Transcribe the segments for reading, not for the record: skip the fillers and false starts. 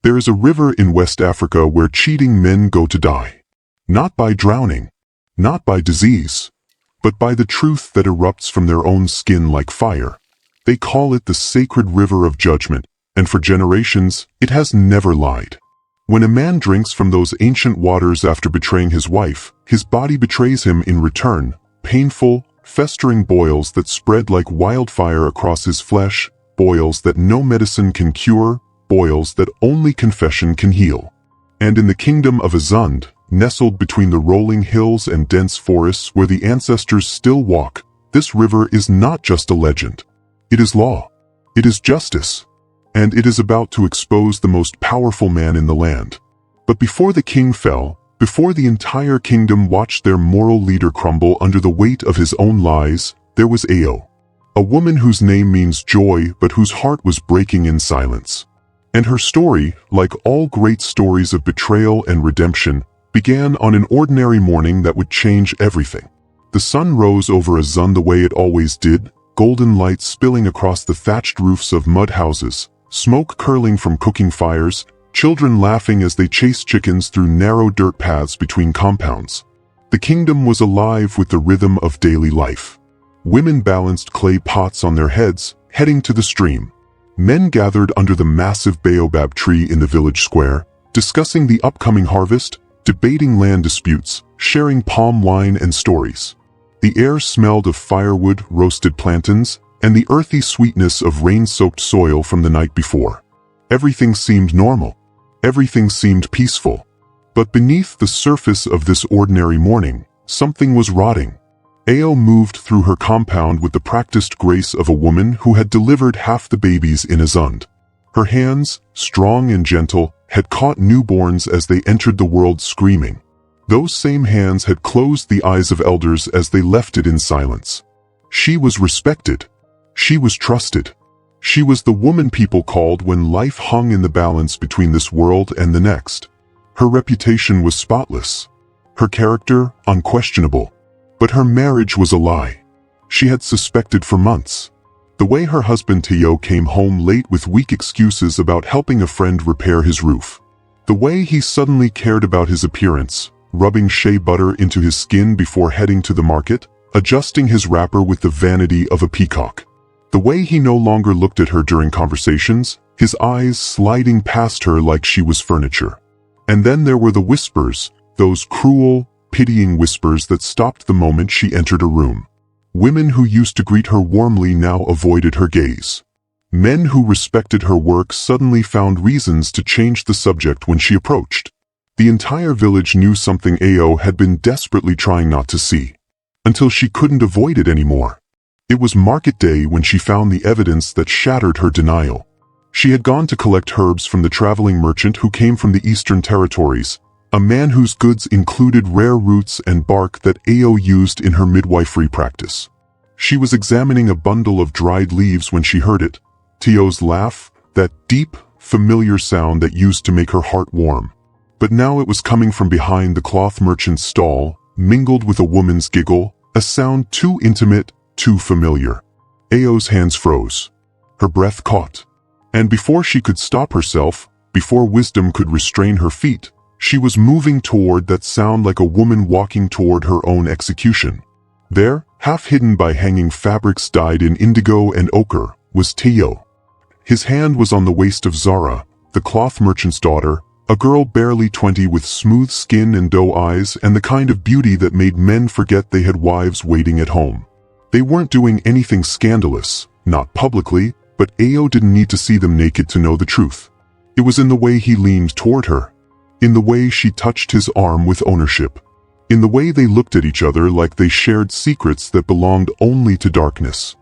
There is a river in West Africa where cheating men go to die. Not by drowning, not by disease, but by the truth that erupts from their own skin like fire. They call it the sacred river of judgment, and for generations, it has never lied. When a man drinks from those ancient waters after betraying his wife, his body betrays him in return, painful, festering boils that spread like wildfire across his flesh, boils that no medicine can cure, boils that only confession can heal. And in the kingdom of Azund, nestled between the rolling hills and dense forests where the ancestors still walk, this river is not just a legend. It is law. It is justice. And it is about to expose the most powerful man in the land. But before the king fell, before the entire kingdom watched their moral leader crumble under the weight of his own lies, there was Ao. A woman whose name means joy but whose heart was breaking in silence. And her story, like all great stories of betrayal and redemption, began on an ordinary morning that would change everything. The sun rose over Azund the way it always did, golden light spilling across the thatched roofs of mud houses, smoke curling from cooking fires, children laughing as they chased chickens through narrow dirt paths between compounds. The kingdom was alive with the rhythm of daily life. Women balanced clay pots on their heads, heading to the stream. Men gathered under the massive baobab tree in the village square, discussing the upcoming harvest, debating land disputes, sharing palm wine and stories. The air smelled of firewood, roasted plantains, and the earthy sweetness of rain-soaked soil from the night before. Everything seemed normal. Everything seemed peaceful. But beneath the surface of this ordinary morning, something was rotting. Ao moved through her compound with the practiced grace of a woman who had delivered half the babies in Azund. Her hands, strong and gentle, had caught newborns as they entered the world screaming. Those same hands had closed the eyes of elders as they left it in silence. She was respected. She was trusted. She was the woman people called when life hung in the balance between this world and the next. Her reputation was spotless. Her character, unquestionable. But her marriage was a lie. She had suspected for months. The way her husband Tio came home late with weak excuses about helping a friend repair his roof. The way he suddenly cared about his appearance, rubbing shea butter into his skin before heading to the market, adjusting his wrapper with the vanity of a peacock. The way he no longer looked at her during conversations, his eyes sliding past her like she was furniture. And then there were the whispers, those cruel, pitying whispers that stopped the moment she entered a room. Women who used to greet her warmly now avoided her gaze. Men who respected her work suddenly found reasons to change the subject when she approached. The entire village knew something Ao had been desperately trying not to see. Until she couldn't avoid it anymore. It was market day when she found the evidence that shattered her denial. She had gone to collect herbs from the traveling merchant who came from the Eastern Territories, a man whose goods included rare roots and bark that Ao used in her midwifery practice. She was examining a bundle of dried leaves when she heard it, Tio's laugh, that deep, familiar sound that used to make her heart warm. But now it was coming from behind the cloth merchant's stall, mingled with a woman's giggle, a sound too intimate, too familiar. Ao's hands froze. Her breath caught. And before she could stop herself, before wisdom could restrain her feet, she was moving toward that sound like a woman walking toward her own execution. There, half hidden by hanging fabrics dyed in indigo and ochre, was Tio. His hand was on the waist of Zara, the cloth merchant's daughter, a girl barely 20 with smooth skin and doe eyes and the kind of beauty that made men forget they had wives waiting at home. They weren't doing anything scandalous, not publicly, but Ao didn't need to see them naked to know the truth. It was in the way he leaned toward her. In the way she touched his arm with ownership. In the way they looked at each other like they shared secrets that belonged only to darkness.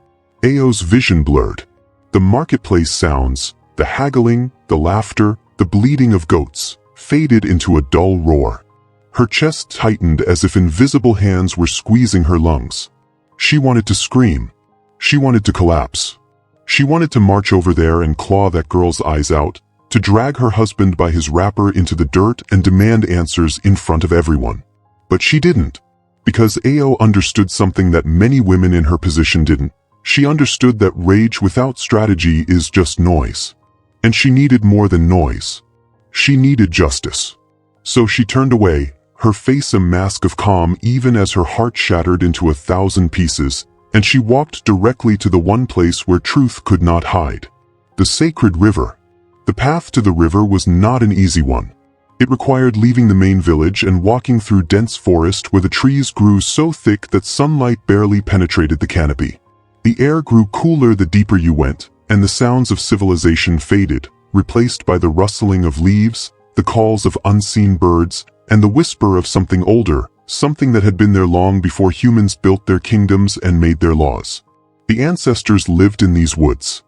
Ao's vision blurred. The marketplace sounds, the haggling, the laughter, the bleating of goats, faded into a dull roar. Her chest tightened as if invisible hands were squeezing her lungs. She wanted to scream. She wanted to collapse. She wanted to march over there and claw that girl's eyes out, to drag her husband by his wrapper into the dirt and demand answers in front of everyone. But she didn't. Because Ao understood something that many women in her position didn't. She understood that rage without strategy is just noise. And she needed more than noise. She needed justice. So she turned away, her face a mask of calm even as her heart shattered into 1,000 pieces, and she walked directly to the one place where truth could not hide. The sacred river. The path to the river was not an easy one. It required leaving the main village and walking through dense forest where the trees grew so thick that sunlight barely penetrated the canopy. The air grew cooler the deeper you went, and the sounds of civilization faded, replaced by the rustling of leaves, the calls of unseen birds, and the whisper of something older, something that had been there long before humans built their kingdoms and made their laws. The ancestors lived in these woods.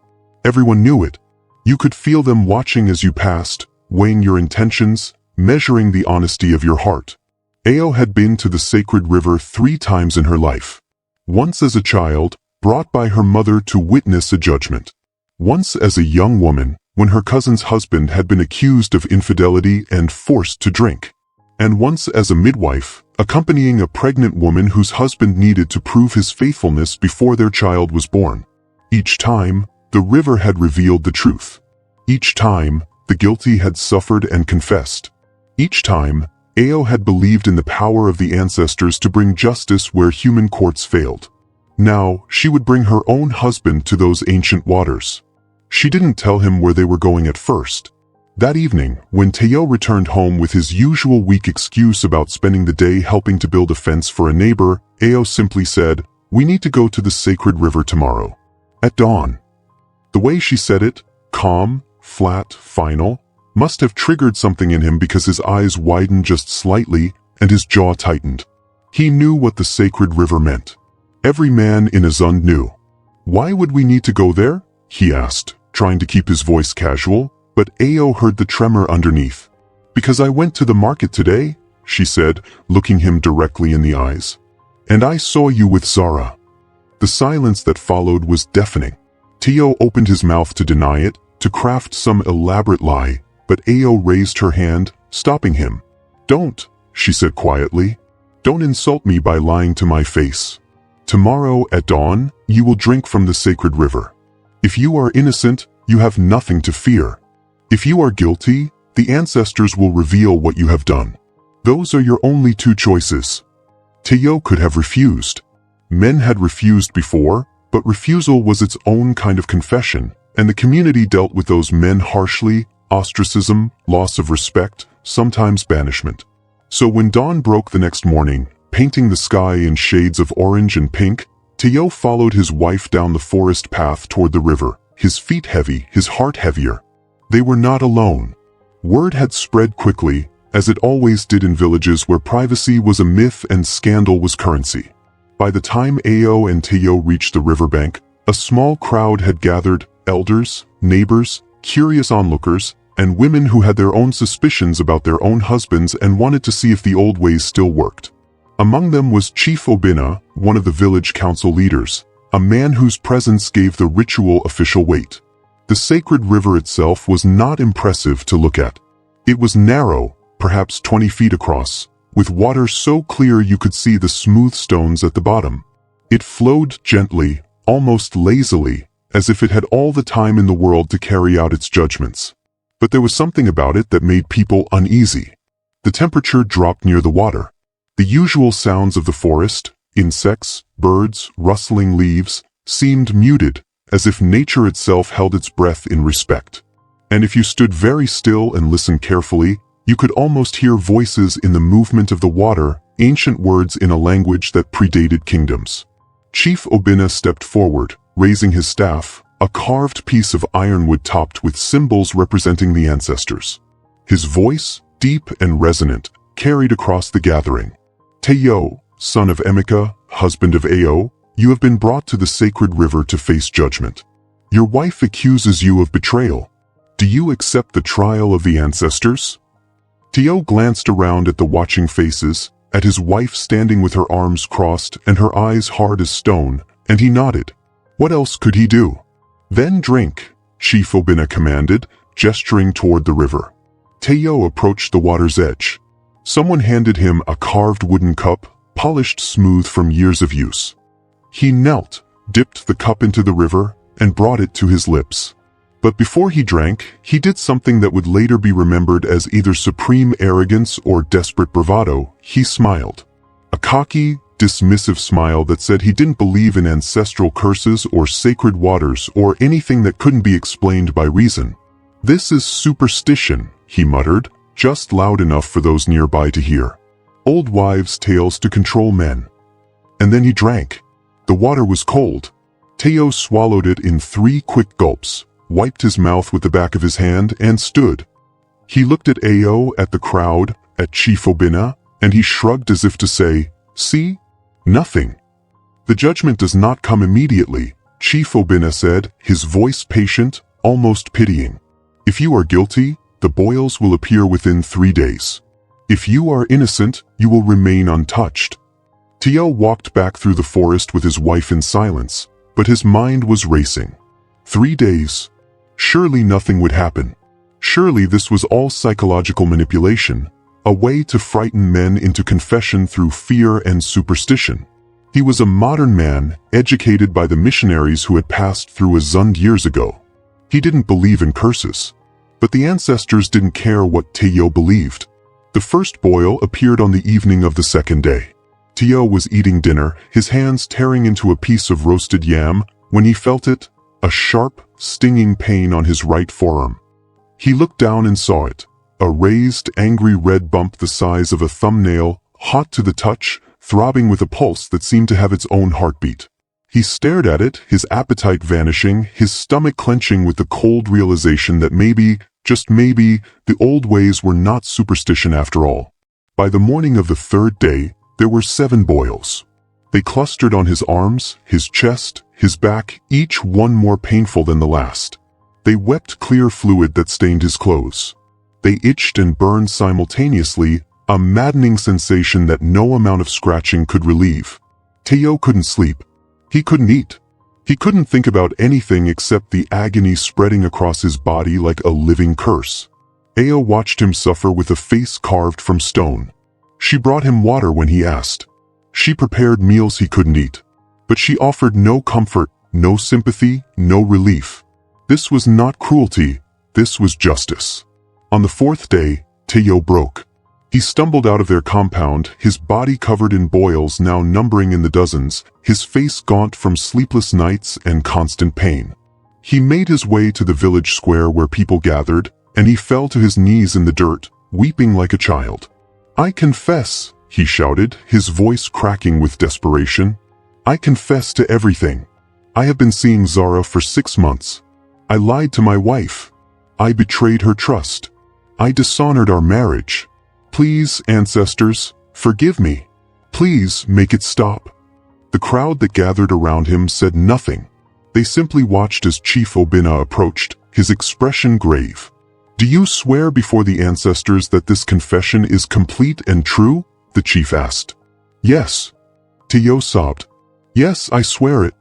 Everyone knew it. You could feel them watching as you passed, weighing your intentions, measuring the honesty of your heart. Ao had been to the sacred river 3 times in her life. Once as a child, brought by her mother to witness a judgment. Once as a young woman, when her cousin's husband had been accused of infidelity and forced to drink. And once as a midwife, accompanying a pregnant woman whose husband needed to prove his faithfulness before their child was born. Each time, the river had revealed the truth. Each time, the guilty had suffered and confessed. Each time, Ao had believed in the power of the ancestors to bring justice where human courts failed. Now, she would bring her own husband to those ancient waters. She didn't tell him where they were going at first. That evening, when Teo returned home with his usual weak excuse about spending the day helping to build a fence for a neighbor, Ao simply said, "We need to go to the sacred river tomorrow. At dawn." The way she said it, calm, flat, final, must have triggered something in him because his eyes widened just slightly and his jaw tightened. He knew what the sacred river meant. Every man in Azund knew. "Why would we need to go there?" he asked, trying to keep his voice casual, but Ao heard the tremor underneath. "Because I went to the market today," she said, looking him directly in the eyes. "And I saw you with Zara." The silence that followed was deafening. Teo opened his mouth to deny it, to craft some elaborate lie, but Ao raised her hand, stopping him. "Don't," she said quietly. "Don't insult me by lying to my face. Tomorrow at dawn, you will drink from the sacred river. If you are innocent, you have nothing to fear. If you are guilty, the ancestors will reveal what you have done. Those are your only 2 choices." Teo could have refused. Men had refused before, but refusal was its own kind of confession, and the community dealt with those men harshly, ostracism, loss of respect, sometimes banishment. So when dawn broke the next morning, painting the sky in shades of orange and pink, Teo followed his wife down the forest path toward the river, his feet heavy, his heart heavier. They were not alone. Word had spread quickly, as it always did in villages where privacy was a myth and scandal was currency. By the time Ao and Teo reached the riverbank, a small crowd had gathered, elders, neighbors, curious onlookers, and women who had their own suspicions about their own husbands and wanted to see if the old ways still worked. Among them was Chief Obinna, one of the village council leaders, a man whose presence gave the ritual official weight. The sacred river itself was not impressive to look at. It was narrow, perhaps 20 feet across, with water so clear you could see the smooth stones at the bottom. It flowed gently, almost lazily, as if it had all the time in the world to carry out its judgments. But there was something about it that made people uneasy. The temperature dropped near the water. The usual sounds of the forest, insects, birds, rustling leaves, seemed muted, as if nature itself held its breath in respect. And if you stood very still and listened carefully, you could almost hear voices in the movement of the water, ancient words in a language that predated kingdoms. Chief Obinna stepped forward, raising his staff, a carved piece of ironwood topped with symbols representing the ancestors. His voice, deep and resonant, carried across the gathering. "Teo, son of Emeka, husband of Ao, you have been brought to the sacred river to face judgment. Your wife accuses you of betrayal. Do you accept the trial of the ancestors?" Teo glanced around at the watching faces, at his wife standing with her arms crossed and her eyes hard as stone, and he nodded. What else could he do? "Then drink," Chief Obinna commanded, gesturing toward the river. Teo approached the water's edge. Someone handed him a carved wooden cup, polished smooth from years of use. He knelt, dipped the cup into the river, and brought it to his lips. But before he drank, he did something that would later be remembered as either supreme arrogance or desperate bravado. He smiled. A cocky, dismissive smile that said he didn't believe in ancestral curses or sacred waters or anything that couldn't be explained by reason. "This is superstition," he muttered, just loud enough for those nearby to hear. "Old wives' tales to control men." And then he drank. The water was cold. Teo swallowed it in 3 quick gulps, wiped his mouth with the back of his hand, and stood. He looked at Ao, at the crowd, at Chief Obinna, and he shrugged as if to say, "See? Nothing." "The judgment does not come immediately," Chief Obinna said, his voice patient, almost pitying. "If you are guilty, the boils will appear within 3 days. If you are innocent, you will remain untouched." Teo walked back through the forest with his wife in silence, but his mind was racing. 3 days. Surely nothing would happen. Surely this was all psychological manipulation, a way to frighten men into confession through fear and superstition. He was a modern man, educated by the missionaries who had passed through Azund years ago. He didn't believe in curses. But the ancestors didn't care what Teo believed. The first boil appeared on the evening of the second day. Teo was eating dinner, his hands tearing into a piece of roasted yam, when he felt it, a sharp, stinging pain on his right forearm. He looked down and saw it, a raised, angry red bump the size of a thumbnail, hot to the touch, throbbing with a pulse that seemed to have its own heartbeat. He stared at it, his appetite vanishing, his stomach clenching with the cold realization that maybe, just maybe, the old ways were not superstition after all. By the morning of the 3rd day, there were 7 boils. They clustered on his arms, his chest, his back, each one more painful than the last. They wept clear fluid that stained his clothes. They itched and burned simultaneously, a maddening sensation that no amount of scratching could relieve. Teo couldn't sleep. He couldn't eat. He couldn't think about anything except the agony spreading across his body like a living curse. Ao watched him suffer with a face carved from stone. She brought him water when he asked. She prepared meals he couldn't eat. But she offered no comfort, no sympathy, no relief. This was not cruelty, this was justice. On the 4th day, Teo broke. He stumbled out of their compound, his body covered in boils now numbering in the dozens, his face gaunt from sleepless nights and constant pain. He made his way to the village square where people gathered, and he fell to his knees in the dirt, weeping like a child. "I confess," he shouted, his voice cracking with desperation. "I confess to everything. I have been seeing Zara for 6 months. I lied to my wife. I betrayed her trust. I dishonored our marriage. Please, ancestors, forgive me. Please make it stop." The crowd that gathered around him said nothing. They simply watched as Chief Obinna approached, his expression grave. "Do you swear before the ancestors that this confession is complete and true?" the chief asked. "Yes." Teo sobbed. "Yes, I swear it.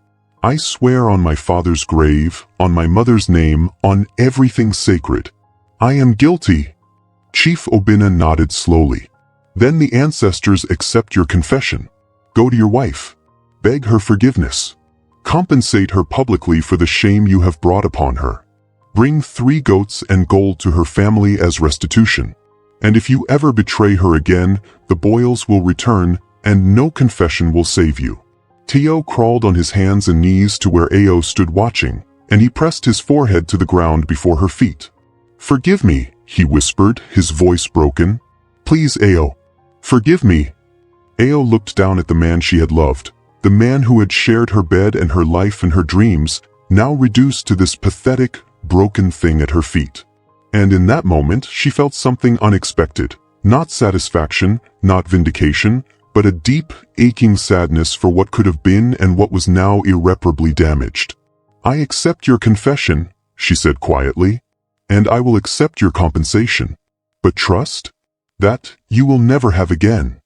I swear on my father's grave, on my mother's name, on everything sacred. I am guilty." Chief Obinna nodded slowly. "Then the ancestors accept your confession. Go to your wife. Beg her forgiveness. Compensate her publicly for the shame you have brought upon her. Bring 3 goats and gold to her family as restitution. And if you ever betray her again, the boils will return, and no confession will save you." Teo crawled on his hands and knees to where Ao stood watching, and he pressed his forehead to the ground before her feet. "Forgive me," he whispered, his voice broken. "Please, Ao. Forgive me." Ao looked down at the man she had loved, the man who had shared her bed and her life and her dreams, now reduced to this pathetic, broken thing at her feet. And in that moment, she felt something unexpected. Not satisfaction, not vindication, but a deep, aching sadness for what could have been and what was now irreparably damaged. "I accept your confession," she said quietly, "and I will accept your compensation. But trust? That you will never have again."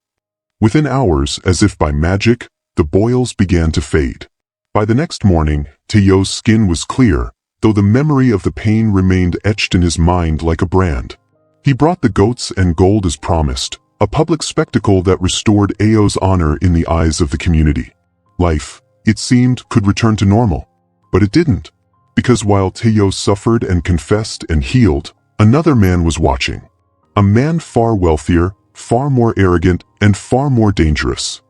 Within hours, as if by magic, the boils began to fade. By the next morning, Teo's skin was clear, though the memory of the pain remained etched in his mind like a brand. He brought the goats and gold as promised, a public spectacle that restored Ao's honor in the eyes of the community. Life, it seemed, could return to normal. But it didn't. Because while Tayo suffered and confessed and healed, another man was watching. A man far wealthier, far more arrogant, and far more dangerous.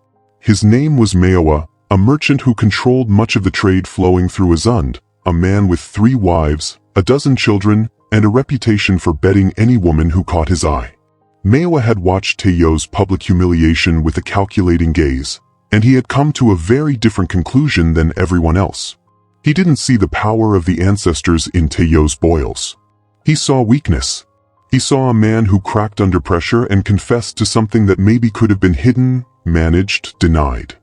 His name was Mayowa, a merchant who controlled much of the trade flowing through Azund, a man with 3 wives, a dozen children, and a reputation for bedding any woman who caught his eye. Mayowa had watched Tayo's public humiliation with a calculating gaze, and he had come to a very different conclusion than everyone else. He didn't see the power of the ancestors in Tayo's boils. He saw weakness. He saw a man who cracked under pressure and confessed to something that maybe could have been hidden, managed, denied.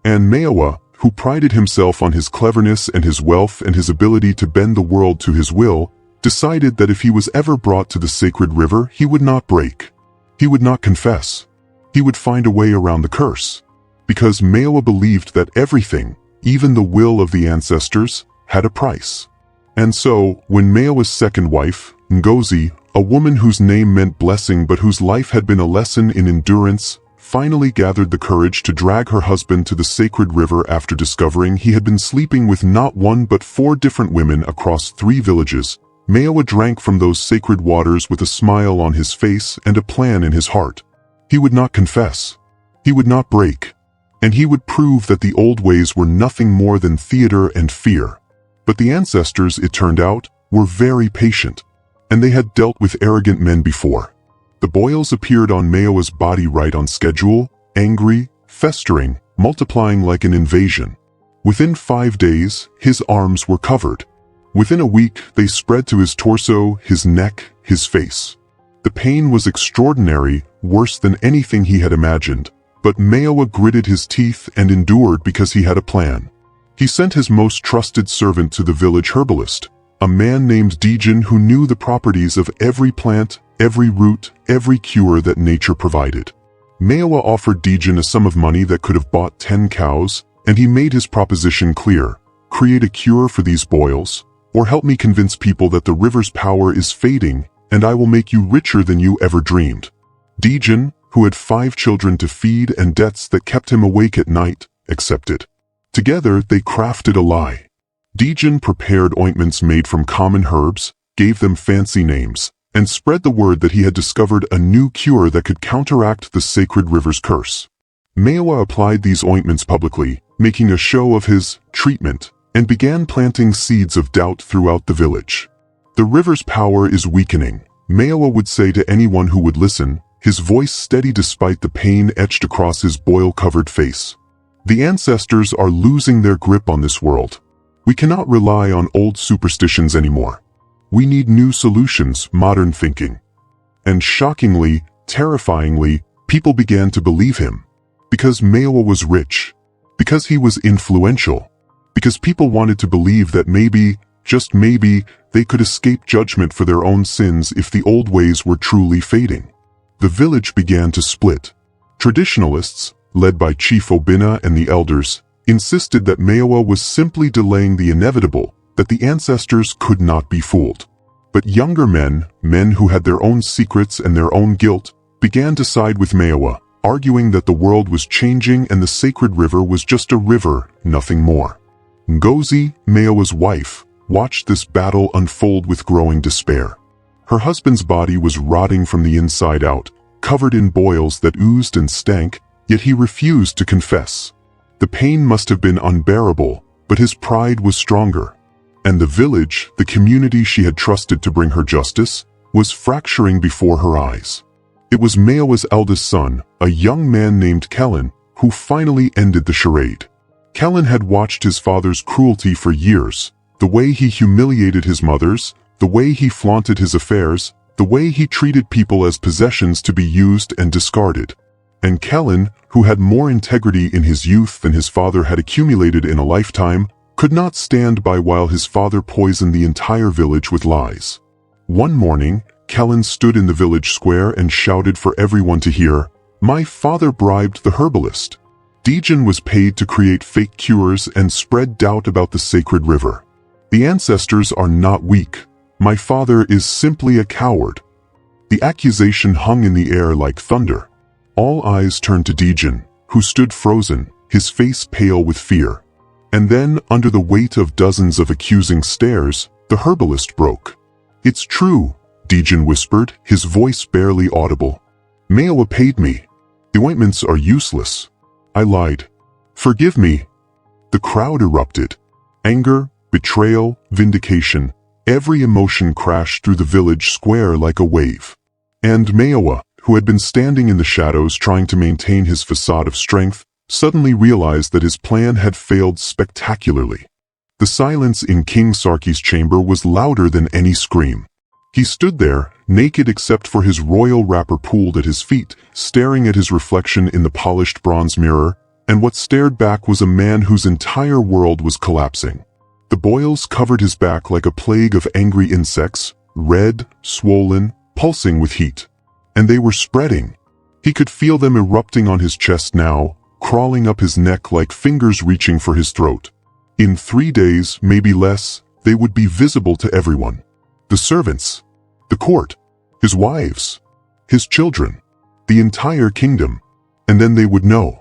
And Mayowa, who prided himself on his cleverness and his wealth and his ability to bend the world to his will, decided that if he was ever brought to the sacred river, he would not break. He would not confess. He would find a way around the curse. Because Mayowa believed that everything, even the will of the ancestors, had a price. And so, when Mayowa's second wife, Ngozi, a woman whose name meant blessing but whose life had been a lesson in endurance, finally gathered the courage to drag her husband to the sacred river after discovering he had been sleeping with not 1 but 4 different women across 3 villages, Mayowa drank from those sacred waters with a smile on his face and a plan in his heart. He would not confess. He would not break. And he would prove that the old ways were nothing more than theater and fear. But the ancestors, it turned out, were very patient. And they had dealt with arrogant men before. The boils appeared on Mayowa's body right on schedule, angry, festering, multiplying like an invasion. Within 5 days, his arms were covered. Within a week, they spread to his torso, his neck, his face. The pain was extraordinary, worse than anything he had imagined, but Mayowa gritted his teeth and endured because he had a plan. He sent his most trusted servant to the village herbalist, a man named Dijin who knew the properties of every plant, every root, every cure that nature provided. Mayowa offered Dijin a sum of money that could have bought 10 cows, and he made his proposition clear: create a cure for these boils, or help me convince people that the river's power is fading, and I will make you richer than you ever dreamed. Dijin, who had 5 children to feed and debts that kept him awake at night, accepted. Together they crafted a lie. Dijin prepared ointments made from common herbs, gave them fancy names, and spread the word that he had discovered a new cure that could counteract the sacred river's curse. Mayowa applied these ointments publicly, making a show of his treatment, and began planting seeds of doubt throughout the village. The river's power is weakening, Mayowa would say to anyone who would listen, his voice steady despite the pain etched across his boil-covered face. The ancestors are losing their grip on this world. We cannot rely on old superstitions anymore. We need new solutions, modern thinking. And shockingly, terrifyingly, people began to believe him. Because Mayowa was rich. Because he was influential. Because people wanted to believe that maybe, just maybe, they could escape judgment for their own sins if the old ways were truly fading. The village began to split. Traditionalists, led by Chief Obina and the elders, insisted that Mayowa was simply delaying the inevitable, that the ancestors could not be fooled. But younger men who had their own secrets and their own guilt, began to side with Mayowa, arguing that the world was changing and the sacred river was just a river, nothing more. Ngozi, Mayowa's wife, watched this battle unfold with growing despair. Her husband's body was rotting from the inside out, covered in boils that oozed and stank, yet he refused to confess. The pain must have been unbearable, but his pride was stronger. And the village, the community she had trusted to bring her justice, was fracturing before her eyes. It was Mayowa's eldest son, a young man named Kellen, who finally ended the charade. Kellen had watched his father's cruelty for years, the way he humiliated his mothers, the way he flaunted his affairs, the way he treated people as possessions to be used and discarded. And Kellen, who had more integrity in his youth than his father had accumulated in a lifetime, could not stand by while his father poisoned the entire village with lies. One morning, Kellen stood in the village square and shouted for everyone to hear, "My father bribed the herbalist. Dijin was paid to create fake cures and spread doubt about the sacred river. The ancestors are not weak. My father is simply a coward." The accusation hung in the air like thunder. All eyes turned to Dijin, who stood frozen, his face pale with fear. And then, under the weight of dozens of accusing stares, the herbalist broke. "It's true," Dejin whispered, his voice barely audible. "Maewa paid me. The ointments are useless. I lied. Forgive me." The crowd erupted. Anger, betrayal, vindication. Every emotion crashed through the village square like a wave. And Maewa, who had been standing in the shadows trying to maintain his facade of strength, suddenly realized that his plan had failed spectacularly. The silence in King Sarki's chamber was louder than any scream. He stood there, naked except for his royal wrapper pooled at his feet, staring at his reflection in the polished bronze mirror, and what stared back was a man whose entire world was collapsing. The boils covered his back like a plague of angry insects, red, swollen, pulsing with heat. And they were spreading. He could feel them erupting on his chest now, crawling up his neck like fingers reaching for his throat. In 3 days, maybe less, they would be visible to everyone. The servants, the court, his wives, his children, the entire kingdom. And then they would know.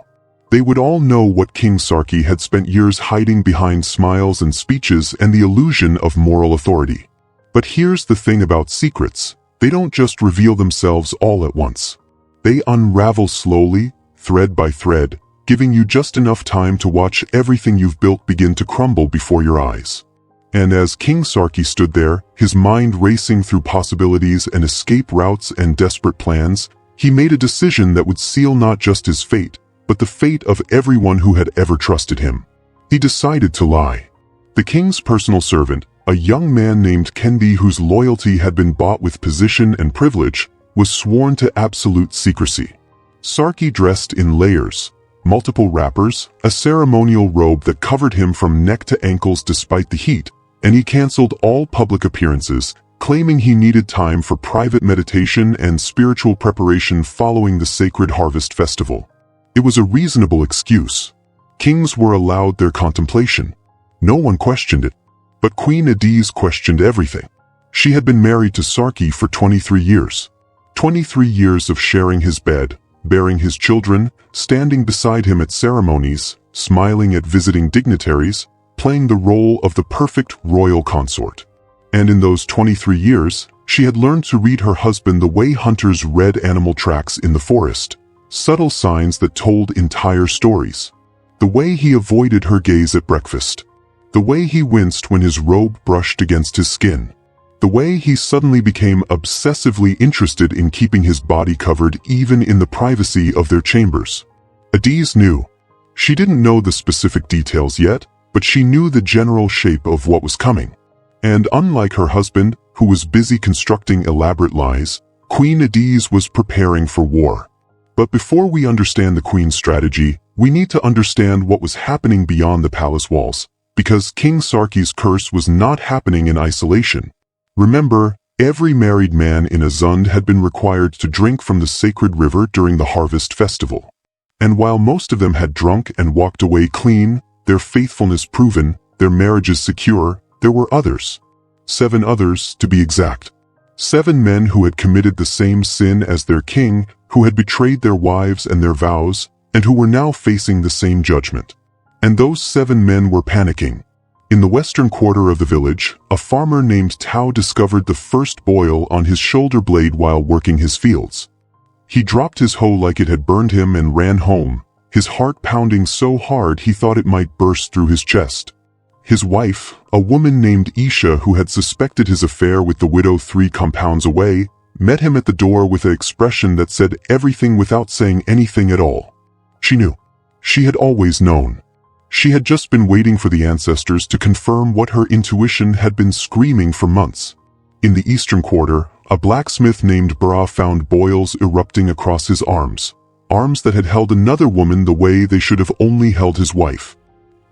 They would all know what King Sarki had spent years hiding behind smiles and speeches and the illusion of moral authority. But here's the thing about secrets. They don't just reveal themselves all at once. They unravel slowly, thread by thread, giving you just enough time to watch everything you've built begin to crumble before your eyes. And as King Sarki stood there, his mind racing through possibilities and escape routes and desperate plans, he made a decision that would seal not just his fate, but the fate of everyone who had ever trusted him. He decided to lie. The king's personal servant, a young man named Kendi whose loyalty had been bought with position and privilege, was sworn to absolute secrecy. Sarki dressed in layers, multiple wrappers, a ceremonial robe that covered him from neck to ankles despite the heat, and he canceled all public appearances, claiming he needed time for private meditation and spiritual preparation following the sacred harvest festival. It was a reasonable excuse. Kings were allowed their contemplation. No one questioned it. But Queen Adiz questioned everything. She had been married to Sarki for 23 years. 23 years of sharing his bed, bearing his children, standing beside him at ceremonies, smiling at visiting dignitaries, playing the role of the perfect royal consort. And in those 23 years, she had learned to read her husband the way hunters read animal tracks in the forest, subtle signs that told entire stories. The way he avoided her gaze at breakfast. The way he winced when his robe brushed against his skin. The way he suddenly became obsessively interested in keeping his body covered even in the privacy of their chambers. Adiz knew. She didn't know the specific details yet, but she knew the general shape of what was coming. And unlike her husband, who was busy constructing elaborate lies, Queen Adiz was preparing for war. But before we understand the Queen's strategy, we need to understand what was happening beyond the palace walls, because King Sarki's curse was not happening in isolation. Remember, every married man in Azund had been required to drink from the sacred river during the harvest festival. And while most of them had drunk and walked away clean, their faithfulness proven, their marriages secure, there were others. 7 others, to be exact. 7 men who had committed the same sin as their king, who had betrayed their wives and their vows, and who were now facing the same judgment. And those 7 men were panicking. In the western quarter of the village, a farmer named Tao discovered the first boil on his shoulder blade while working his fields. He dropped his hoe like it had burned him and ran home, his heart pounding so hard he thought it might burst through his chest. His wife, a woman named Isha who had suspected his affair with the widow 3 compounds away, met him at the door with an expression that said everything without saying anything at all. She knew. She had always known. She had just been waiting for the ancestors to confirm what her intuition had been screaming for months. In the eastern quarter, a blacksmith named Bra found boils erupting across his arms. Arms that had held another woman the way they should have only held his wife.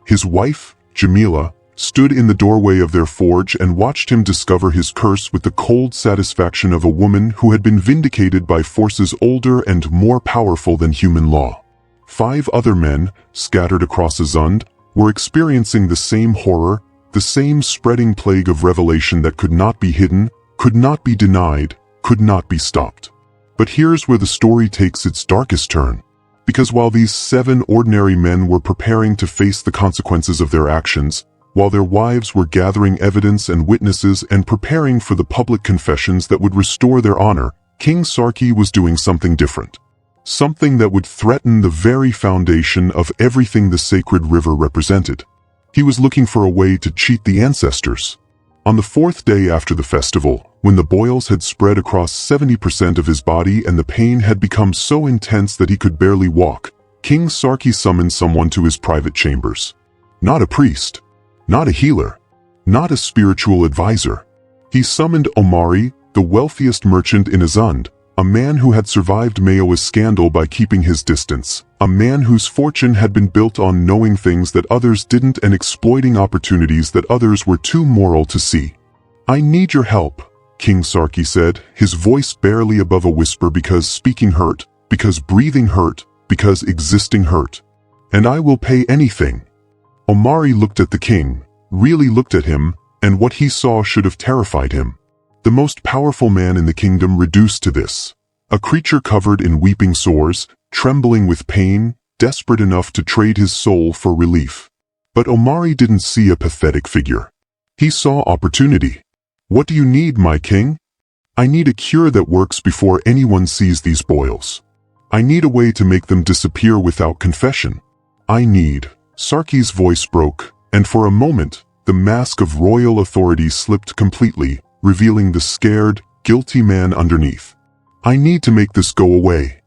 His wife, Jamila, stood in the doorway of their forge and watched him discover his curse with the cold satisfaction of a woman who had been vindicated by forces older and more powerful than human law. 5 other men, scattered across Azund, were experiencing the same horror, the same spreading plague of revelation that could not be hidden, could not be denied, could not be stopped. But here's where the story takes its darkest turn. Because while these 7 ordinary men were preparing to face the consequences of their actions, while their wives were gathering evidence and witnesses and preparing for the public confessions that would restore their honor, King Sarki was doing something different. Something that would threaten the very foundation of everything the sacred river represented. He was looking for a way to cheat the ancestors. On the 4th day after the festival, when the boils had spread across 70% of his body and the pain had become so intense that he could barely walk, King Sarki summoned someone to his private chambers. Not a priest, not a healer, not a spiritual advisor. He summoned Omari, the wealthiest merchant in Azund, a man who had survived Mayowa's scandal by keeping his distance, a man whose fortune had been built on knowing things that others didn't and exploiting opportunities that others were too moral to see. "I need your help," King Sarki said, his voice barely above a whisper, because speaking hurt, because breathing hurt, because existing hurt. "And I will pay anything." Omari looked at the king, really looked at him, and what he saw should have terrified him. The most powerful man in the kingdom reduced to this. A creature covered in weeping sores, trembling with pain, desperate enough to trade his soul for relief. But Omari didn't see a pathetic figure. He saw opportunity. "What do you need, my king?" "I need a cure that works before anyone sees these boils. I need a way to make them disappear without confession. I need..." Sarki's voice broke, and for a moment, the mask of royal authority slipped completely, revealing the scared, guilty man underneath. "I need to make this go away."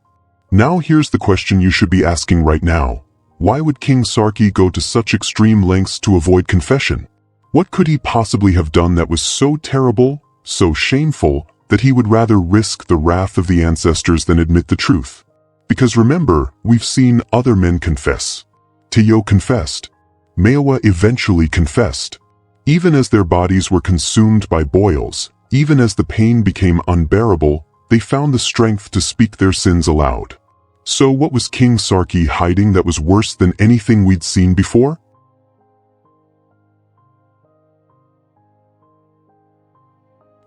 Now here's the question you should be asking right now. Why would King Sarki go to such extreme lengths to avoid confession? What could he possibly have done that was so terrible, so shameful, that he would rather risk the wrath of the ancestors than admit the truth? Because remember, we've seen other men confess. Teo confessed. Mayowa eventually confessed. Even as their bodies were consumed by boils, even as the pain became unbearable, they found the strength to speak their sins aloud. So what was King Sarki hiding that was worse than anything we'd seen before?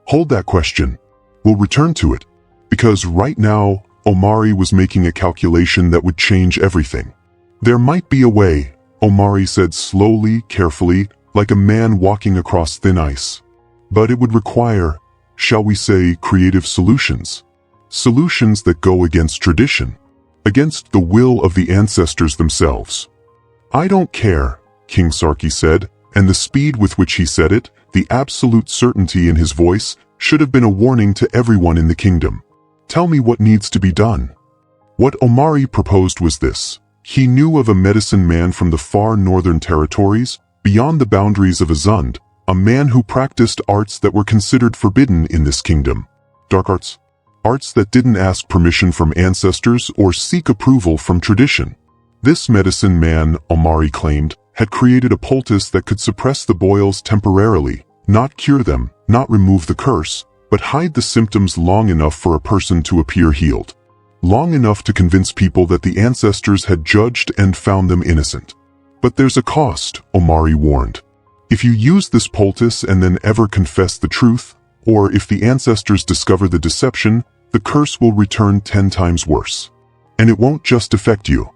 Hold that question. We'll return to it. Because right now, Omari was making a calculation that would change everything. "There might be a way," Omari said slowly, carefully, like a man walking across thin ice. "But it would require, shall we say, creative solutions. Solutions that go against tradition, against the will of the ancestors themselves." "I don't care," King Sarki said, and the speed with which he said it, the absolute certainty in his voice, should have been a warning to everyone in the kingdom. "Tell me what needs to be done." What Omari proposed was this. He knew of a medicine man from the far northern territories, beyond the boundaries of Azund, a man who practiced arts that were considered forbidden in this kingdom. Dark arts. Arts that didn't ask permission from ancestors or seek approval from tradition. This medicine man, Omari claimed, had created a poultice that could suppress the boils temporarily, not cure them, not remove the curse, but hide the symptoms long enough for a person to appear healed. Long enough to convince people that the ancestors had judged and found them innocent. "But there's a cost," Omari warned. "If you use this poultice and then ever confess the truth, or if the ancestors discover the deception, the curse will return 10 times worse. And it won't just affect you.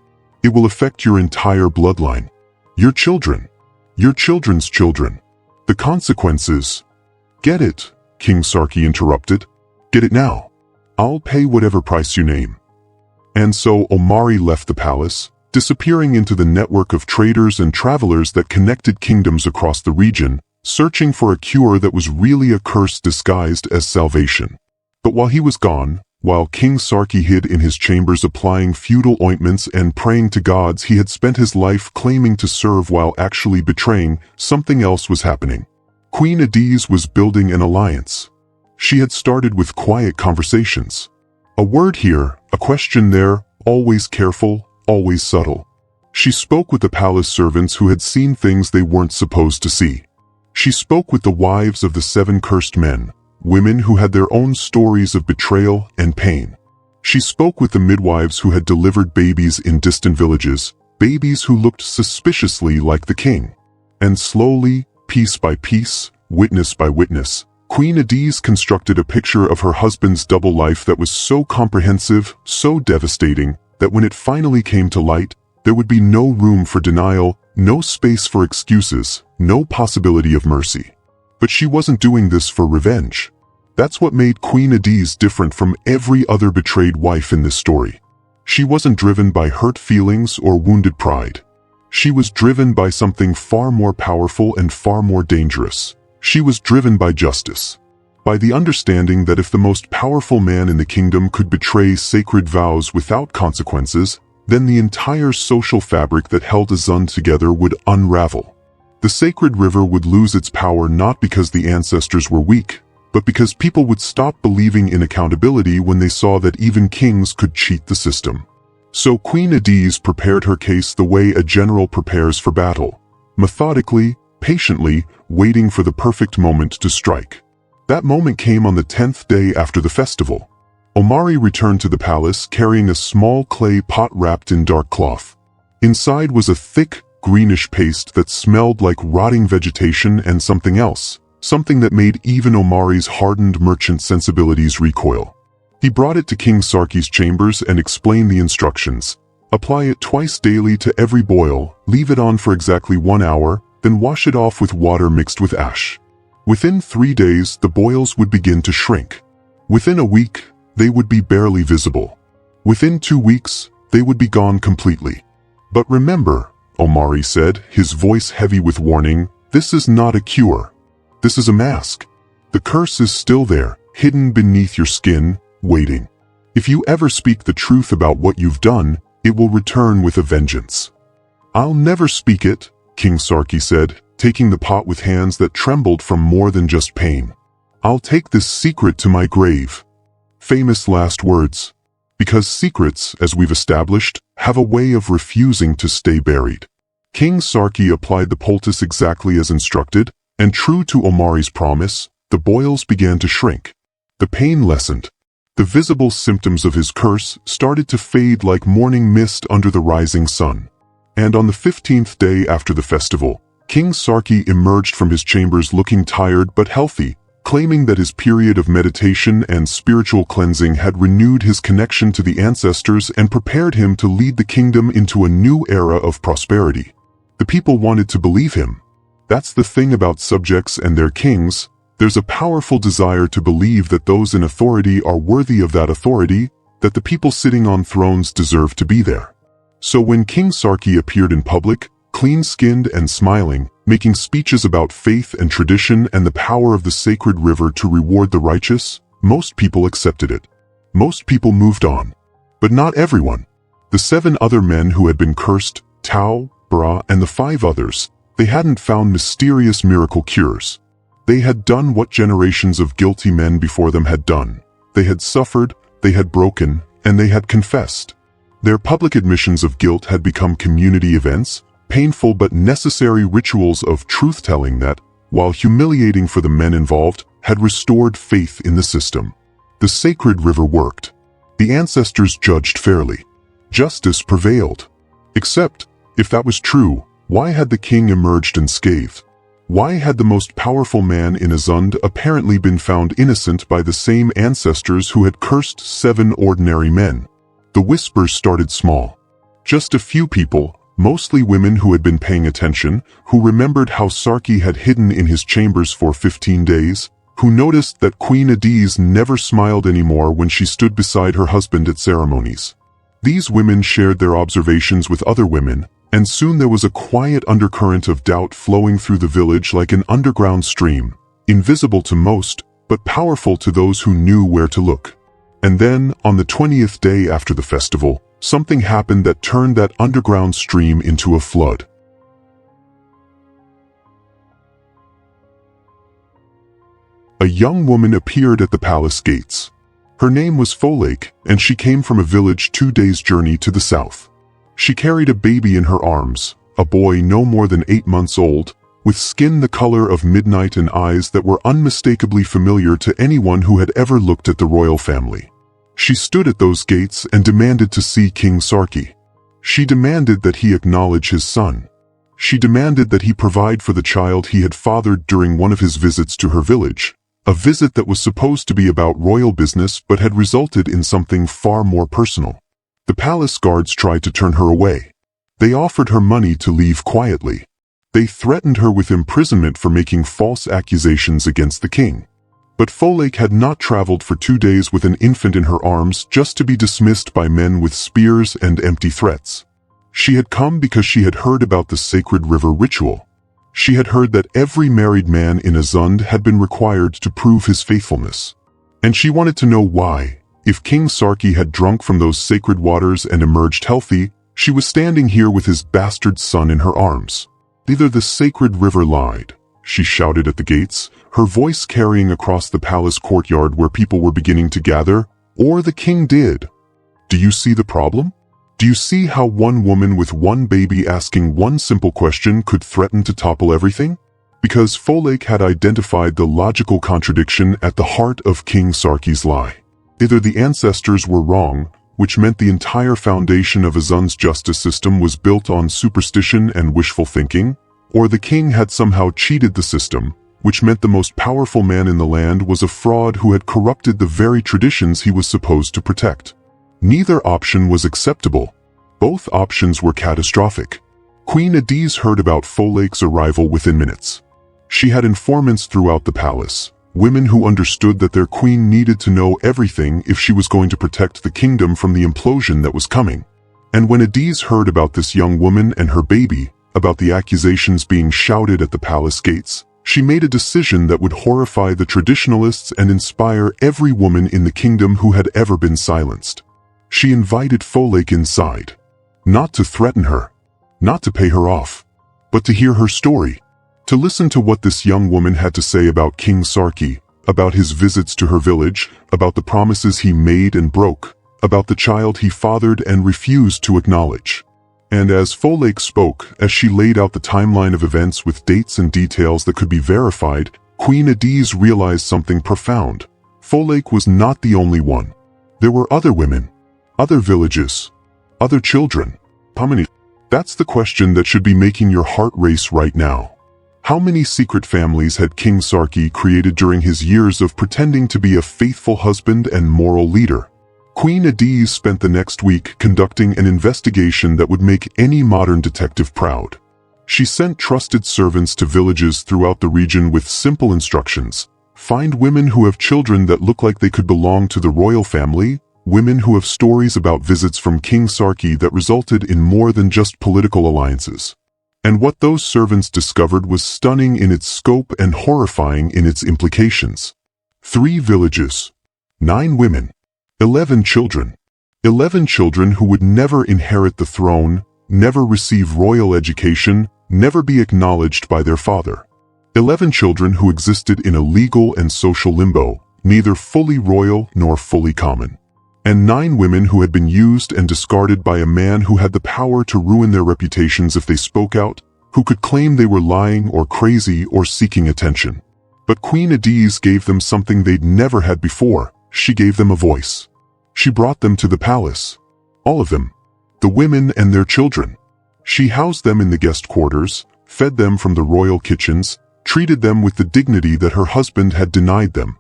It will affect your entire bloodline. Your children. Your children's children. The consequences..." "Get it," King Sarki interrupted. "Get it now. I'll pay whatever price you name." And so Omari left the palace, disappearing into the network of traders and travelers that connected kingdoms across the region, searching for a cure that was really a curse disguised as salvation. But while he was gone, while King Sarki hid in his chambers applying feudal ointments and praying to gods he had spent his life claiming to serve while actually betraying, something else was happening. Queen Adiz was building an alliance. She had started with quiet conversations. A word here, a question there, always careful, always subtle. She spoke with the palace servants who had seen things they weren't supposed to see. She spoke with the wives of the 7 cursed men, women who had their own stories of betrayal and pain. She spoke with the midwives who had delivered babies in distant villages, babies who looked suspiciously like the king. And slowly, piece by piece, witness by witness, Queen Adiz constructed a picture of her husband's double life that was so comprehensive, so devastating, that when it finally came to light, there would be no room for denial, no space for excuses, no possibility of mercy. But she wasn't doing this for revenge. That's what made Queen Adiz different from every other betrayed wife in this story. She wasn't driven by hurt feelings or wounded pride. She was driven by something far more powerful and far more dangerous. She was driven by justice. By the understanding that if the most powerful man in the kingdom could betray sacred vows without consequences, then the entire social fabric that held Azund together would unravel. The sacred river would lose its power not because the ancestors were weak, but because people would stop believing in accountability when they saw that even kings could cheat the system. So Queen Adiz prepared her case the way a general prepares for battle, methodically, patiently, waiting for the perfect moment to strike. That moment came on the 10th day after the festival. Omari returned to the palace carrying a small clay pot wrapped in dark cloth. Inside was a thick, greenish paste that smelled like rotting vegetation and something else, something that made even Omari's hardened merchant sensibilities recoil. He brought it to King Sarki's chambers and explained the instructions. Apply it twice daily to every boil, leave it on for exactly 1 hour, then wash it off with water mixed with ash. Within 3 days, the boils would begin to shrink. Within a week, they would be barely visible. Within 2 weeks, they would be gone completely. But remember, Omari said, his voice heavy with warning, this is not a cure. This is a mask. The curse is still there, hidden beneath your skin, waiting. If you ever speak the truth about what you've done, it will return with a vengeance. I'll never speak it, King Sarki said, taking the pot with hands that trembled from more than just pain. I'll take this secret to my grave. Famous last words. Because secrets, as we've established, have a way of refusing to stay buried. King Sarki applied the poultice exactly as instructed, and true to Omari's promise, the boils began to shrink. The pain lessened. The visible symptoms of his curse started to fade like morning mist under the rising sun. And on the 15th day after the festival, King Sarki emerged from his chambers looking tired but healthy, claiming that his period of meditation and spiritual cleansing had renewed his connection to the ancestors and prepared him to lead the kingdom into a new era of prosperity. The people wanted to believe him. That's the thing about subjects and their kings. There's a powerful desire to believe that those in authority are worthy of that authority, that the people sitting on thrones deserve to be there. So when King Sarki appeared in public, clean-skinned and smiling, making speeches about faith and tradition and the power of the sacred river to reward the righteous, most people accepted it. Most people moved on. But not everyone. The 7 other men who had been cursed, Tao, Bra, and the 5 others, they hadn't found mysterious miracle cures. They had done what generations of guilty men before them had done. They had suffered, they had broken, and they had confessed. Their public admissions of guilt had become community events, painful but necessary rituals of truth-telling that, while humiliating for the men involved, had restored faith in the system. The sacred river worked. The ancestors judged fairly. Justice prevailed. Except, if that was true, why had the king emerged unscathed? Why had the most powerful man in Azund apparently been found innocent by the same ancestors who had cursed 7 ordinary men? The whispers started small. Just a few people, mostly women who had been paying attention, who remembered how Sarki had hidden in his chambers for 15 days, who noticed that Queen Adiz never smiled anymore when she stood beside her husband at ceremonies. These women shared their observations with other women, and soon there was a quiet undercurrent of doubt flowing through the village like an underground stream, invisible to most, but powerful to those who knew where to look. And then, on the 20th day after the festival, something happened that turned that underground stream into a flood. A young woman appeared at the palace gates. Her name was Folake, and she came from a village 2 days' journey to the south. She carried a baby in her arms, a boy no more than 8 months old, with skin the color of midnight and eyes that were unmistakably familiar to anyone who had ever looked at the royal family. She stood at those gates and demanded to see King Sarki. She demanded that he acknowledge his son. She demanded that he provide for the child he had fathered during one of his visits to her village, a visit that was supposed to be about royal business but had resulted in something far more personal. The palace guards tried to turn her away. They offered her money to leave quietly. They threatened her with imprisonment for making false accusations against the king. But Folake had not traveled for 2 days with an infant in her arms just to be dismissed by men with spears and empty threats. She had come because she had heard about the sacred river ritual. She had heard that every married man in Azund had been required to prove his faithfulness. And she wanted to know why, if King Sarki had drunk from those sacred waters and emerged healthy, she was standing here with his bastard son in her arms. Either the sacred river lied, she shouted at the gates, her voice carrying across the palace courtyard where people were beginning to gather, or the king did. Do you see the problem? Do you see how one woman with one baby asking one simple question could threaten to topple everything? Because Folake had identified the logical contradiction at the heart of King Sarki's lie. Either the ancestors were wrong, which meant the entire foundation of Azund's justice system was built on superstition and wishful thinking, or the king had somehow cheated the system, which meant the most powerful man in the land was a fraud who had corrupted the very traditions he was supposed to protect. Neither option was acceptable. Both options were catastrophic. Queen Adiz heard about Folake's arrival within minutes. She had informants throughout the palace, women who understood that their queen needed to know everything if she was going to protect the kingdom from the implosion that was coming. And when Adiz heard about this young woman and her baby, about the accusations being shouted at the palace gates, she made a decision that would horrify the traditionalists and inspire every woman in the kingdom who had ever been silenced. She invited Folake inside, not to threaten her, not to pay her off, but to hear her story, to listen to what this young woman had to say about King Sarki, about his visits to her village, about the promises he made and broke, about the child he fathered and refused to acknowledge. And as Folake spoke, as she laid out the timeline of events with dates and details that could be verified, Queen Adiz realized something profound. Folake was not the only one. There were other women, other villages, other children. How many? That's the question that should be making your heart race right now. How many secret families had King Sarki created during his years of pretending to be a faithful husband and moral leader? Queen Adiz spent the next week conducting an investigation that would make any modern detective proud. She sent trusted servants to villages throughout the region with simple instructions. Find women who have children that look like they could belong to the royal family, women who have stories about visits from King Sarki that resulted in more than just political alliances. And what those servants discovered was stunning in its scope and horrifying in its implications. 3 villages, 9 women, 11 children. 11 children who would never inherit the throne, never receive royal education, never be acknowledged by their father. 11 children who existed in a legal and social limbo, neither fully royal nor fully common. And 9 women who had been used and discarded by a man who had the power to ruin their reputations if they spoke out, who could claim they were lying or crazy or seeking attention. But Queen Adiz gave them something they'd never had before. She gave them a voice. She brought them to the palace. All of them. The women and their children. She housed them in the guest quarters, fed them from the royal kitchens, treated them with the dignity that her husband had denied them.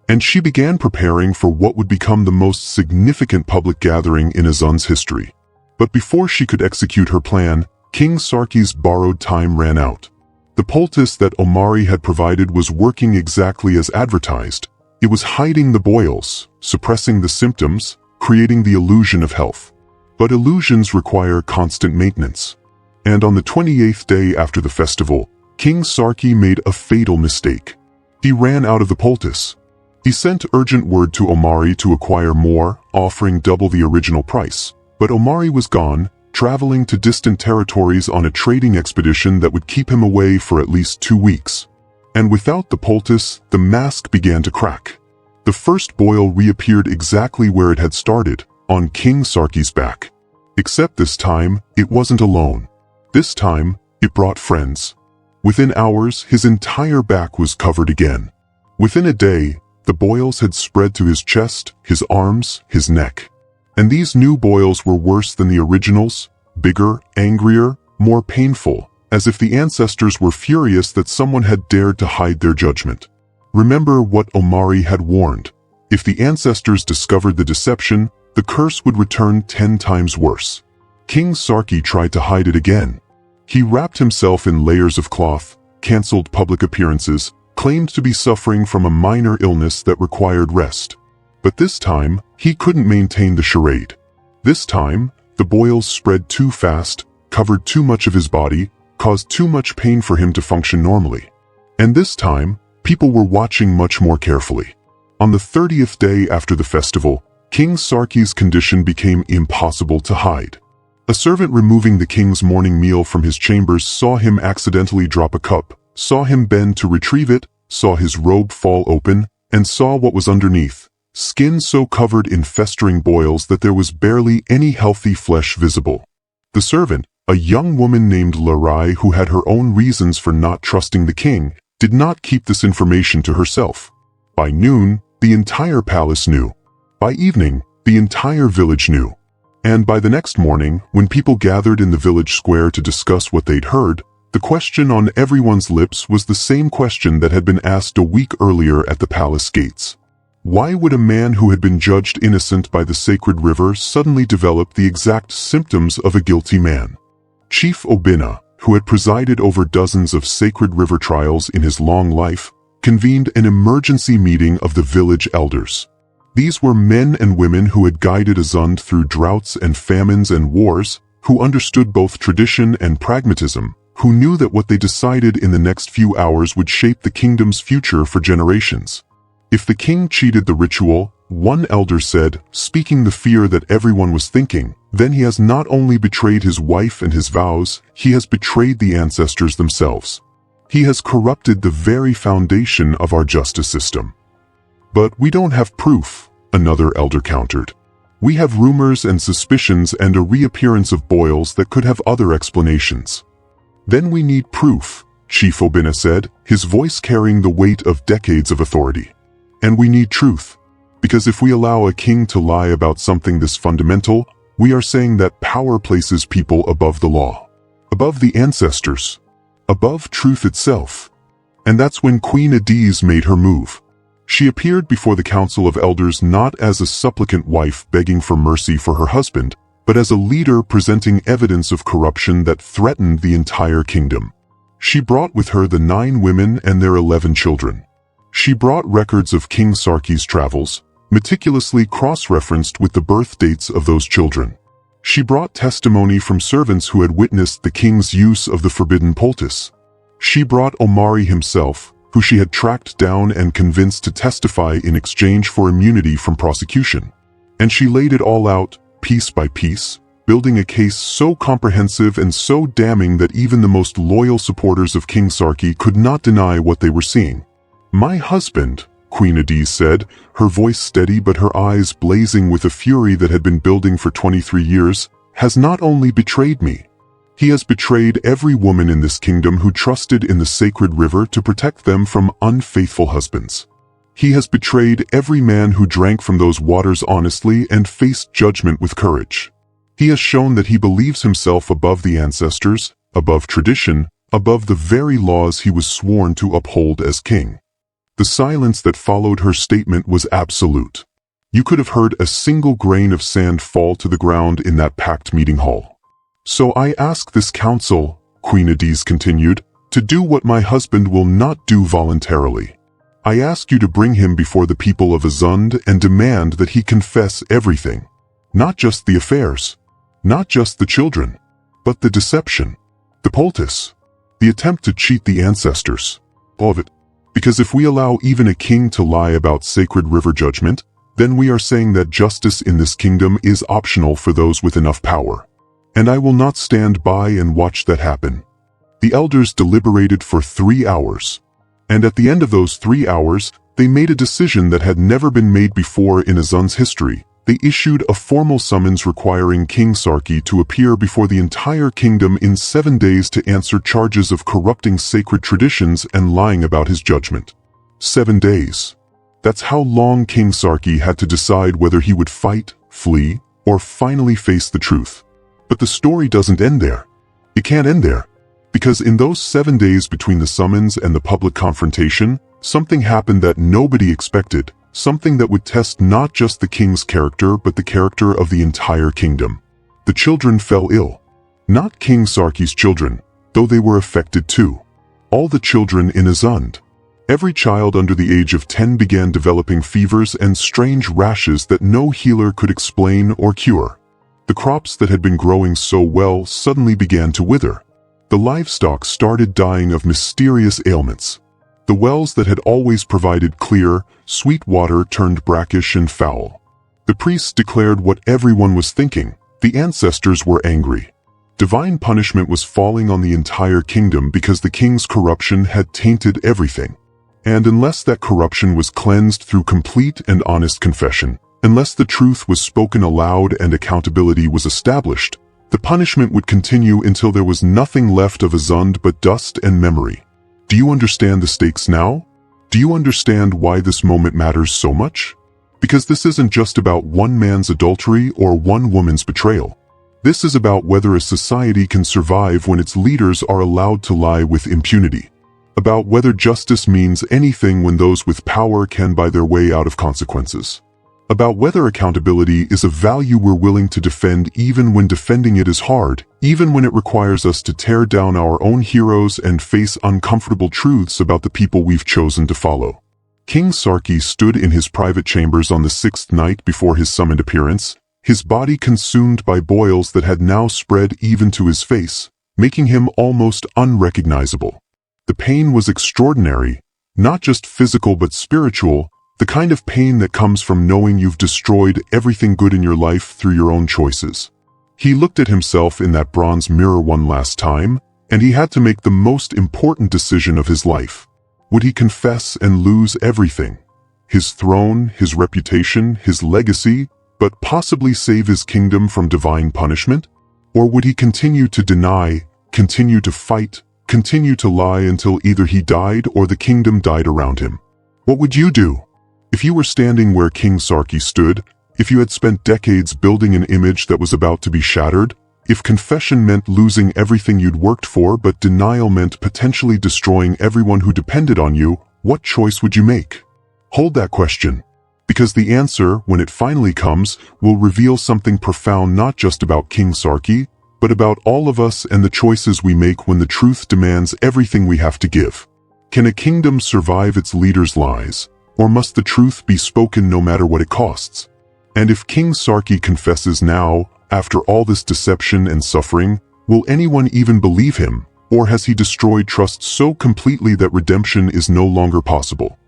And she began preparing for what would become the most significant public gathering in Azund's history. But before she could execute her plan, King Sarki's borrowed time ran out. The poultice that Omari had provided was working exactly as advertised. It was hiding the boils, suppressing the symptoms, creating the illusion of health. But illusions require constant maintenance. And on the 28th day after the festival, King Sarki made a fatal mistake. He ran out of the poultice. He sent urgent word to Omari to acquire more, offering double the original price. But Omari was gone, traveling to distant territories on a trading expedition that would keep him away for at least 2 weeks. And without the poultice, the mask began to crack. The first boil reappeared exactly where it had started, on King Sarki's back. Except this time, it wasn't alone. This time, it brought friends. Within hours, his entire back was covered again. Within a day, the boils had spread to his chest, his arms, his neck. And these new boils were worse than the originals, bigger, angrier, more painful, as if the ancestors were furious that someone had dared to hide their judgment. Remember what Omari had warned. If the ancestors discovered the deception, the curse would return 10 times worse. King Sarki tried to hide it again. He wrapped himself in layers of cloth, cancelled public appearances, claimed to be suffering from a minor illness that required rest. But this time, he couldn't maintain the charade. This time, the boils spread too fast, covered too much of his body, caused too much pain for him to function normally. And this time, people were watching much more carefully. On the 30th day after the festival, King Sarki's condition became impossible to hide. A servant removing the king's morning meal from his chambers saw him accidentally drop a cup, saw him bend to retrieve it, saw his robe fall open, and saw what was underneath, skin so covered in festering boils that there was barely any healthy flesh visible. The servant, a young woman named Larai who had her own reasons for not trusting the king, did not keep this information to herself. By noon, the entire palace knew. By evening, the entire village knew. And by the next morning, when people gathered in the village square to discuss what they'd heard, the question on everyone's lips was the same question that had been asked a week earlier at the palace gates. Why would a man who had been judged innocent by the sacred river suddenly develop the exact symptoms of a guilty man? Chief Obinna, who had presided over dozens of sacred river trials in his long life, convened an emergency meeting of the village elders. These were men and women who had guided Azund through droughts and famines and wars, who understood both tradition and pragmatism, who knew that what they decided in the next few hours would shape the kingdom's future for generations. If the king cheated the ritual, one elder said, speaking the fear that everyone was thinking, then he has not only betrayed his wife and his vows, he has betrayed the ancestors themselves. He has corrupted the very foundation of our justice system. But we don't have proof, another elder countered. We have rumors and suspicions and a reappearance of boils that could have other explanations. Then we need proof, Chief Obinna said, his voice carrying the weight of decades of authority. And we need truth. Because if we allow a king to lie about something this fundamental, we are saying that power places people above the law, above the ancestors, above truth itself. And that's when Queen Adiz made her move. She appeared before the Council of Elders not as a supplicant wife begging for mercy for her husband, but as a leader presenting evidence of corruption that threatened the entire kingdom. She brought with her the 9 women and their 11 children. She brought records of King Sarki's travels, meticulously cross-referenced with the birth dates of those children. She brought testimony from servants who had witnessed the king's use of the forbidden poultice. She brought Omari himself, who she had tracked down and convinced to testify in exchange for immunity from prosecution. And she laid it all out, piece by piece, building a case so comprehensive and so damning that even the most loyal supporters of King Sarki could not deny what they were seeing. "My husband," Queen Adiz said, her voice steady but her eyes blazing with a fury that had been building for 23 years, "has not only betrayed me. He has betrayed every woman in this kingdom who trusted in the sacred river to protect them from unfaithful husbands. He has betrayed every man who drank from those waters honestly and faced judgment with courage. He has shown that he believes himself above the ancestors, above tradition, above the very laws he was sworn to uphold as king." The silence that followed her statement was absolute. You could have heard a single grain of sand fall to the ground in that packed meeting hall. "So I ask this council," Queen Adiz continued, "to do what my husband will not do voluntarily. I ask you to bring him before the people of Azund and demand that he confess everything. Not just the affairs, not just the children, but the deception, the poultice, the attempt to cheat the ancestors. All of it. Because if we allow even a king to lie about sacred river judgment, then we are saying that justice in this kingdom is optional for those with enough power. And I will not stand by and watch that happen." The elders deliberated for 3 hours. And at the end of those 3 hours, they made a decision that had never been made before in Azund's history. They issued a formal summons requiring King Sarki to appear before the entire kingdom in 7 days to answer charges of corrupting sacred traditions and lying about his judgment. 7 days. That's how long King Sarki had to decide whether he would fight, flee, or finally face the truth. But the story doesn't end there. It can't end there. Because in those 7 days between the summons and the public confrontation, something happened that nobody expected, something that would test not just the king's character but the character of the entire kingdom. The children fell ill. Not King Sarki's children, though they were affected too. All the children in Azund. Every child under the age of 10 began developing fevers and strange rashes that no healer could explain or cure. The crops that had been growing so well suddenly began to wither. The livestock started dying of mysterious ailments. The wells that had always provided clear, sweet water turned brackish and foul. The priests declared what everyone was thinking. The ancestors were angry. Divine punishment was falling on the entire kingdom because the king's corruption had tainted everything. And unless that corruption was cleansed through complete and honest confession, unless the truth was spoken aloud and accountability was established, the punishment would continue until there was nothing left of Azund but dust and memory. Do you understand the stakes now? Do you understand why this moment matters so much? Because this isn't just about one man's adultery or one woman's betrayal. This is about whether a society can survive when its leaders are allowed to lie with impunity. About whether justice means anything when those with power can buy their way out of consequences. About whether accountability is a value we're willing to defend even when defending it is hard, even when it requires us to tear down our own heroes and face uncomfortable truths about the people we've chosen to follow. King Sarki stood in his private chambers on the 6th night before his summoned appearance, his body consumed by boils that had now spread even to his face, making him almost unrecognizable. The pain was extraordinary, not just physical but spiritual, the kind of pain that comes from knowing you've destroyed everything good in your life through your own choices. He looked at himself in that bronze mirror one last time, and he had to make the most important decision of his life. Would he confess and lose everything? His throne, his reputation, his legacy, but possibly save his kingdom from divine punishment? Or would he continue to deny, continue to fight, continue to lie until either he died or the kingdom died around him? What would you do? If you were standing where King Sarki stood, if you had spent decades building an image that was about to be shattered, if confession meant losing everything you'd worked for but denial meant potentially destroying everyone who depended on you, what choice would you make? Hold that question, because the answer, when it finally comes, will reveal something profound not just about King Sarki, but about all of us and the choices we make when the truth demands everything we have to give. Can a kingdom survive its leaders' lies, or must the truth be spoken no matter what it costs? And if King Sarki confesses now, after all this deception and suffering, will anyone even believe him, or has he destroyed trust so completely that redemption is no longer possible?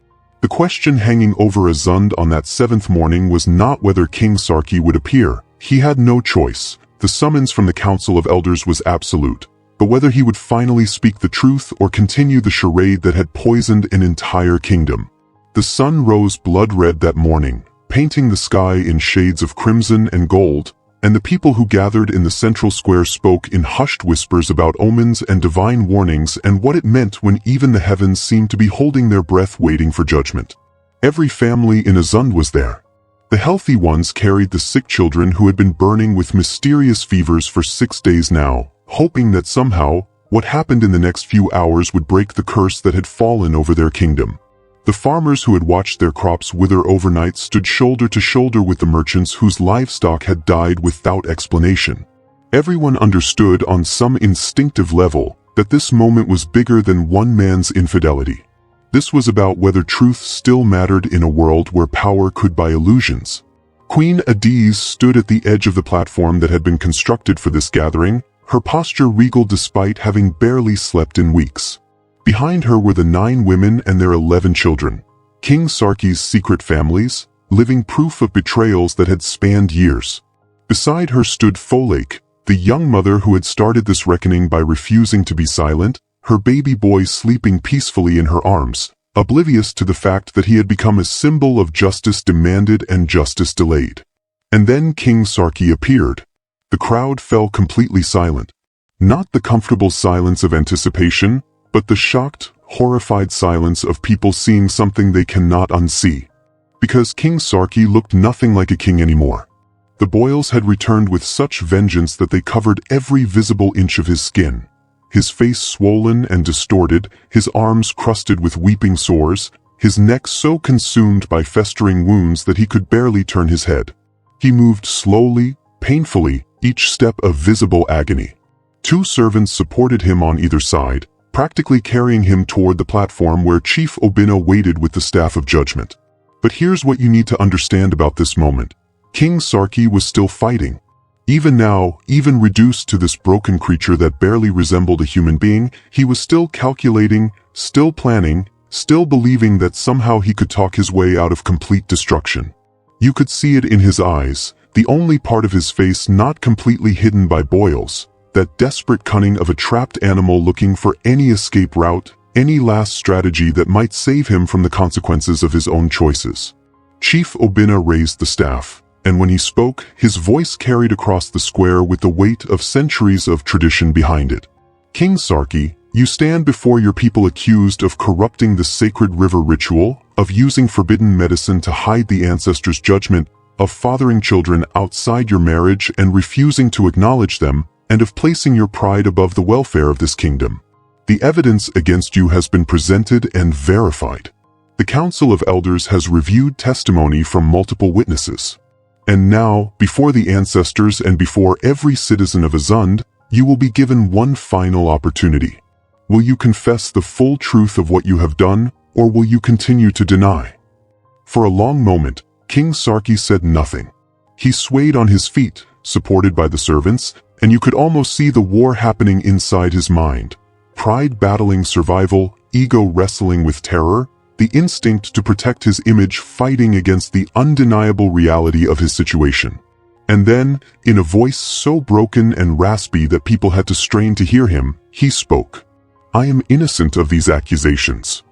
The question hanging over Azund on that 7th morning was not whether King Sarki would appear. He had no choice. The summons from the Council of Elders was absolute, but whether he would finally speak the truth or continue the charade that had poisoned an entire kingdom. The sun rose blood-red that morning, painting the sky in shades of crimson and gold, and the people who gathered in the central square spoke in hushed whispers about omens and divine warnings and what it meant when even the heavens seemed to be holding their breath waiting for judgment. Every family in Azund was there. The healthy ones carried the sick children who had been burning with mysterious fevers for 6 days now, hoping that somehow, what happened in the next few hours would break the curse that had fallen over their kingdom. The farmers who had watched their crops wither overnight stood shoulder to shoulder with the merchants whose livestock had died without explanation. Everyone understood on some instinctive level that this moment was bigger than one man's infidelity. This was about whether truth still mattered in a world where power could buy illusions. Queen Adiz stood at the edge of the platform that had been constructed for this gathering, her posture regal despite having barely slept in weeks. Behind her were the 9 women and their 11 children, King Sarki's secret families, living proof of betrayals that had spanned years. Beside her stood Folake, the young mother who had started this reckoning by refusing to be silent, her baby boy sleeping peacefully in her arms, oblivious to the fact that he had become a symbol of justice demanded and justice delayed. And then King Sarki appeared. The crowd fell completely silent. Not the comfortable silence of anticipation, but the shocked, horrified silence of people seeing something they cannot unsee. Because King Sarki looked nothing like a king anymore. The boils had returned with such vengeance that they covered every visible inch of his skin. His face swollen and distorted, his arms crusted with weeping sores, his neck so consumed by festering wounds that he could barely turn his head. He moved slowly, painfully, each step a visible agony. 2 servants supported him on either side, practically carrying him toward the platform where Chief Obinna waited with the staff of judgment. But here's what you need to understand about this moment. King Sarki was still fighting. Even now, even reduced to this broken creature that barely resembled a human being, he was still calculating, still planning, still believing that somehow he could talk his way out of complete destruction. You could see it in his eyes, the only part of his face not completely hidden by boils, that desperate cunning of a trapped animal looking for any escape route, any last strategy that might save him from the consequences of his own choices. Chief Obinna raised the staff, and when he spoke, his voice carried across the square with the weight of centuries of tradition behind it. King Sarki, you stand before your people accused of corrupting the sacred river ritual, of using forbidden medicine to hide the ancestors' judgment, of fathering children outside your marriage and refusing to acknowledge them, and of placing your pride above the welfare of this kingdom. The evidence against you has been presented and verified. The Council of Elders has reviewed testimony from multiple witnesses. And now, before the ancestors and before every citizen of Azund, you will be given one final opportunity. Will you confess the full truth of what you have done, or will you continue to deny? For a long moment, King Sarki said nothing. He swayed on his feet, supported by the servants, and you could almost see the war happening inside his mind. Pride battling survival, ego wrestling with terror, the instinct to protect his image fighting against the undeniable reality of his situation. And then, in a voice so broken and raspy that people had to strain to hear him, he spoke. I am innocent of these accusations.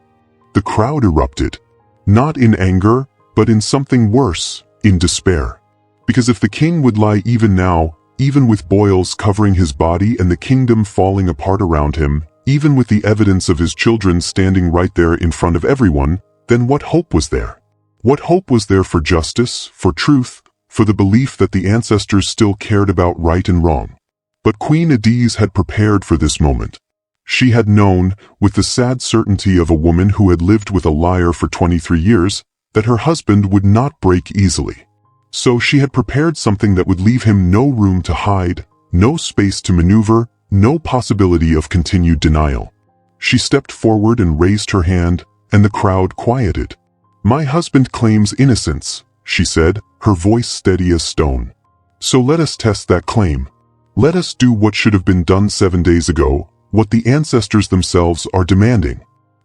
The crowd erupted. Not in anger, but in something worse, in despair. Because if the king would lie even now, even with boils covering his body and the kingdom falling apart around him, even with the evidence of his children standing right there in front of everyone, then what hope was there? What hope was there for justice, for truth, for the belief that the ancestors still cared about right and wrong? But Queen Adiz had prepared for this moment. She had known, with the sad certainty of a woman who had lived with a liar for 23 years, that her husband would not break easily. So she had prepared something that would leave him no room to hide, no space to maneuver, no possibility of continued denial. She stepped forward and raised her hand, and the crowd quieted. My husband claims innocence, she said, her voice steady as stone. So let us test that claim. Let us do what should have been done 7 days ago, what the ancestors themselves are demanding.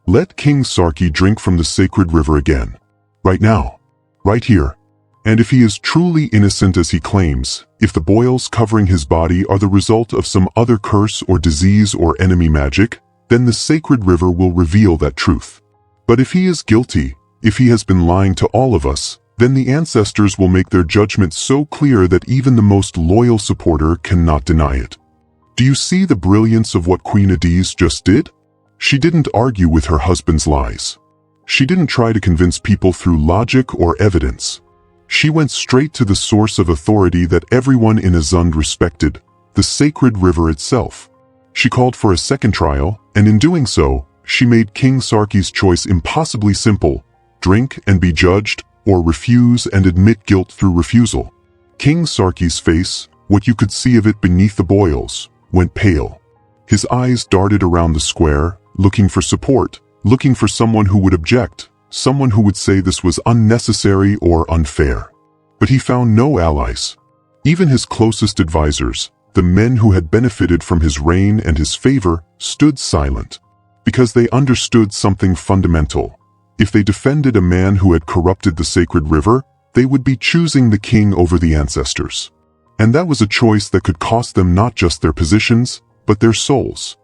Let King Sarki drink from the sacred river again. Right now. Right here. And if he is truly innocent as he claims, if the boils covering his body are the result of some other curse or disease or enemy magic, then the sacred river will reveal that truth. But if he is guilty, if he has been lying to all of us, then the ancestors will make their judgment so clear that even the most loyal supporter cannot deny it. Do you see the brilliance of what Queen Adiz just did? She didn't argue with her husband's lies. She didn't try to convince people through logic or evidence. She went straight to the source of authority that everyone in Azund respected, the sacred river itself. She called for a second trial, and in doing so, she made King Sarki's choice impossibly simple: drink and be judged, or refuse and admit guilt through refusal. King Sarki's face, what you could see of it beneath the boils, went pale. His eyes darted around the square, looking for support, looking for someone who would object, someone who would say this was unnecessary or unfair. But he found no allies. Even his closest advisors, the men who had benefited from his reign and his favor, stood silent. Because they understood something fundamental. If they defended a man who had corrupted the sacred river, they would be choosing the king over the ancestors. And that was a choice that could cost them not just their positions, but their souls.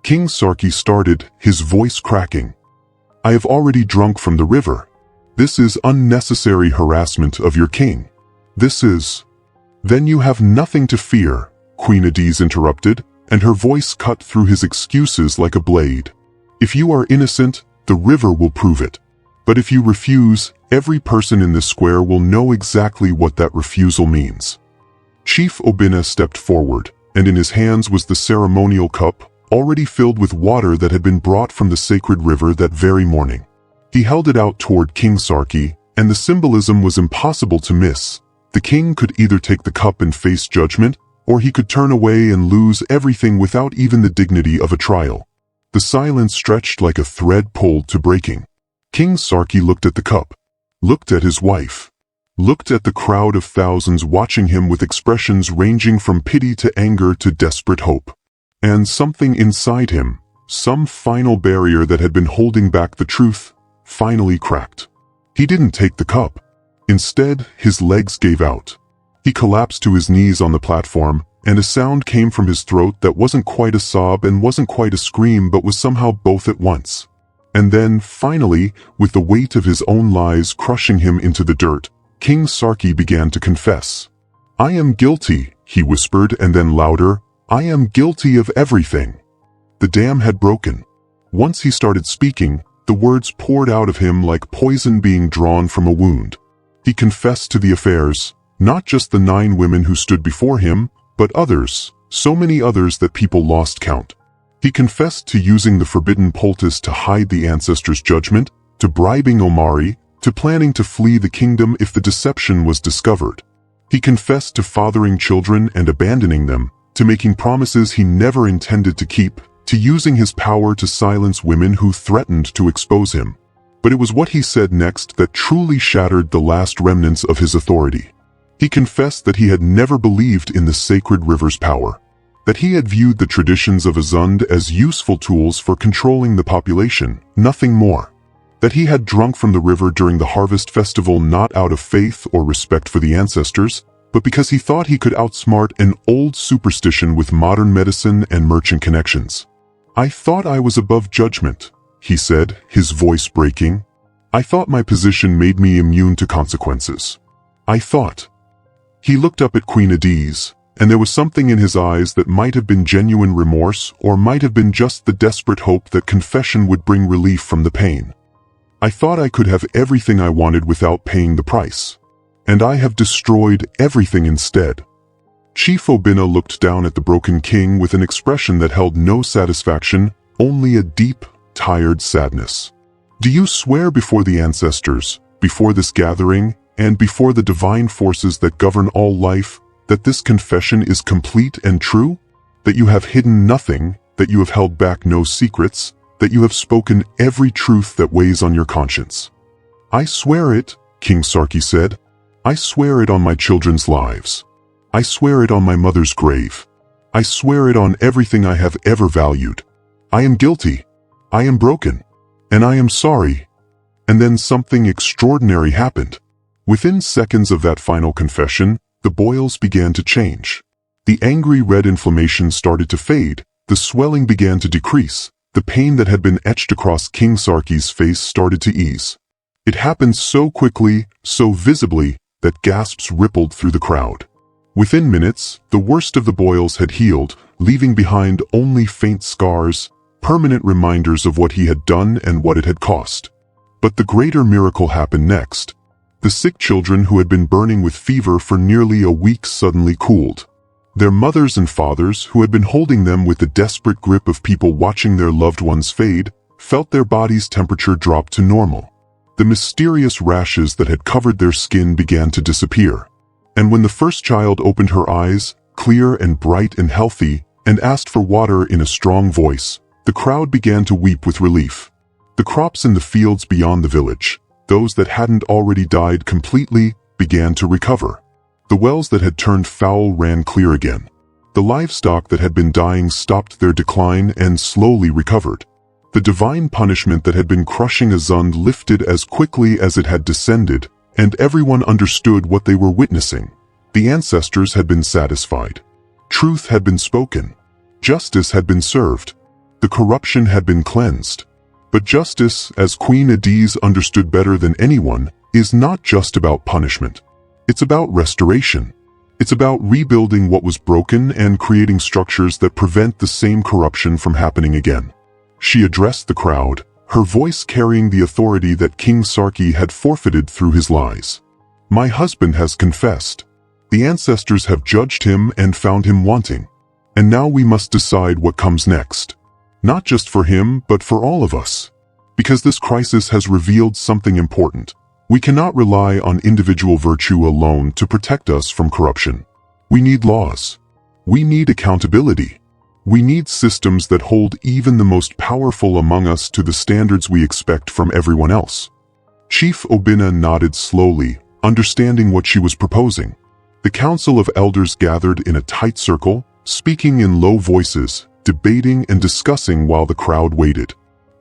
King Sarki started, his voice cracking. I have already drunk from the river. This is unnecessary harassment of your king. This is... Then you have nothing to fear, Queen Adiz interrupted, and her voice cut through his excuses like a blade. If you are innocent, the river will prove it. But if you refuse, every person in this square will know exactly what that refusal means. Chief Obinna stepped forward, and in his hands was the ceremonial cup, already filled with water that had been brought from the sacred river that very morning. He held it out toward King Sarki, and the symbolism was impossible to miss. The king could either take the cup and face judgment, or he could turn away and lose everything without even the dignity of a trial. The silence stretched like a thread pulled to breaking. King Sarki looked at the cup, looked at his wife, looked at the crowd of thousands watching him with expressions ranging from pity to anger to desperate hope. And something inside him, some final barrier that had been holding back the truth, finally cracked. He didn't take the cup. Instead, his legs gave out. He collapsed to his knees on the platform, and a sound came from his throat that wasn't quite a sob and wasn't quite a scream but was somehow both at once. And then, finally, with the weight of his own lies crushing him into the dirt, King Sarki began to confess. "I am guilty," he whispered, and then louder, "I am guilty of everything." The dam had broken. Once he started speaking, the words poured out of him like poison being drawn from a wound. He confessed to the affairs, not just the 9 women who stood before him, but others, so many others that people lost count. He confessed to using the forbidden poultice to hide the ancestors' judgment, to bribing Omari, to planning to flee the kingdom if the deception was discovered. He confessed to fathering children and abandoning them, to making promises he never intended to keep, to using his power to silence women who threatened to expose him. But it was what he said next that truly shattered the last remnants of his authority. He confessed that he had never believed in the sacred river's power, that he had viewed the traditions of Azund as useful tools for controlling the population, nothing more. That he had drunk from the river during the harvest festival not out of faith or respect for the ancestors, but because he thought he could outsmart an old superstition with modern medicine and merchant connections. "I thought I was above judgment," he said, his voice breaking. "I thought my position made me immune to consequences. I thought." He looked up at Queen Adiz, and there was something in his eyes that might have been genuine remorse or might have been just the desperate hope that confession would bring relief from the pain. "I thought I could have everything I wanted without paying the price. And I have destroyed everything instead." Chief Obinna looked down at the broken king with an expression that held no satisfaction, only a deep, tired sadness. "Do you swear before the ancestors, before this gathering, and before the divine forces that govern all life, that this confession is complete and true? That you have hidden nothing, that you have held back no secrets, that you have spoken every truth that weighs on your conscience?" "I swear it," King Sarki said. "I swear it on my children's lives. I swear it on my mother's grave. I swear it on everything I have ever valued. I am guilty. I am broken. And I am sorry." And then something extraordinary happened. Within seconds of that final confession, the boils began to change. The angry red inflammation started to fade, the swelling began to decrease, the pain that had been etched across King Sarki's face started to ease. It happened so quickly, so visibly, that gasps rippled through the crowd. Within minutes, the worst of the boils had healed, leaving behind only faint scars, permanent reminders of what he had done and what it had cost. But the greater miracle happened next. The sick children who had been burning with fever for nearly a week suddenly cooled. Their mothers and fathers, who had been holding them with the desperate grip of people watching their loved ones fade, felt their body's temperature drop to normal. The mysterious rashes that had covered their skin began to disappear. And when the first child opened her eyes, clear and bright and healthy, and asked for water in a strong voice, the crowd began to weep with relief. The crops in the fields beyond the village, those that hadn't already died completely, began to recover. The wells that had turned foul ran clear again. The livestock that had been dying stopped their decline and slowly recovered. The divine punishment that had been crushing Azund lifted as quickly as it had descended, and everyone understood what they were witnessing. The ancestors had been satisfied. Truth had been spoken. Justice had been served. The corruption had been cleansed. But justice, as Queen Adiz understood better than anyone, is not just about punishment. It's about restoration. It's about rebuilding what was broken and creating structures that prevent the same corruption from happening again. She addressed the crowd, her voice carrying the authority that King Sarki had forfeited through his lies. "My husband has confessed. The ancestors have judged him and found him wanting. And now we must decide what comes next. Not just for him, but for all of us. Because this crisis has revealed something important. We cannot rely on individual virtue alone to protect us from corruption. We need laws. We need accountability. We need systems that hold even the most powerful among us to the standards we expect from everyone else. Chief Obinna nodded slowly, understanding what she was proposing. The council of elders gathered in a tight circle, speaking in low voices, debating and discussing while the crowd waited.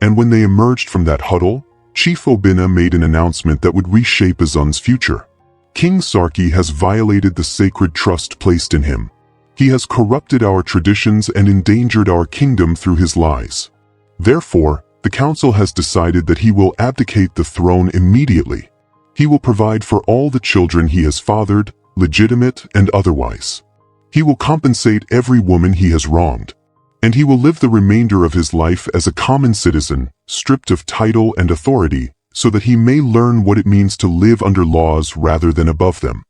And when they emerged from that huddle, Chief Obinna made an announcement that would reshape Azun's future. King Sarki has violated the sacred trust placed in him. He has corrupted our traditions and endangered our kingdom through his lies. Therefore, the council has decided that he will abdicate the throne immediately. He will provide for all the children he has fathered, legitimate and otherwise. He will compensate every woman he has wronged. And he will live the remainder of his life as a common citizen, stripped of title and authority, so that he may learn what it means to live under laws rather than above them.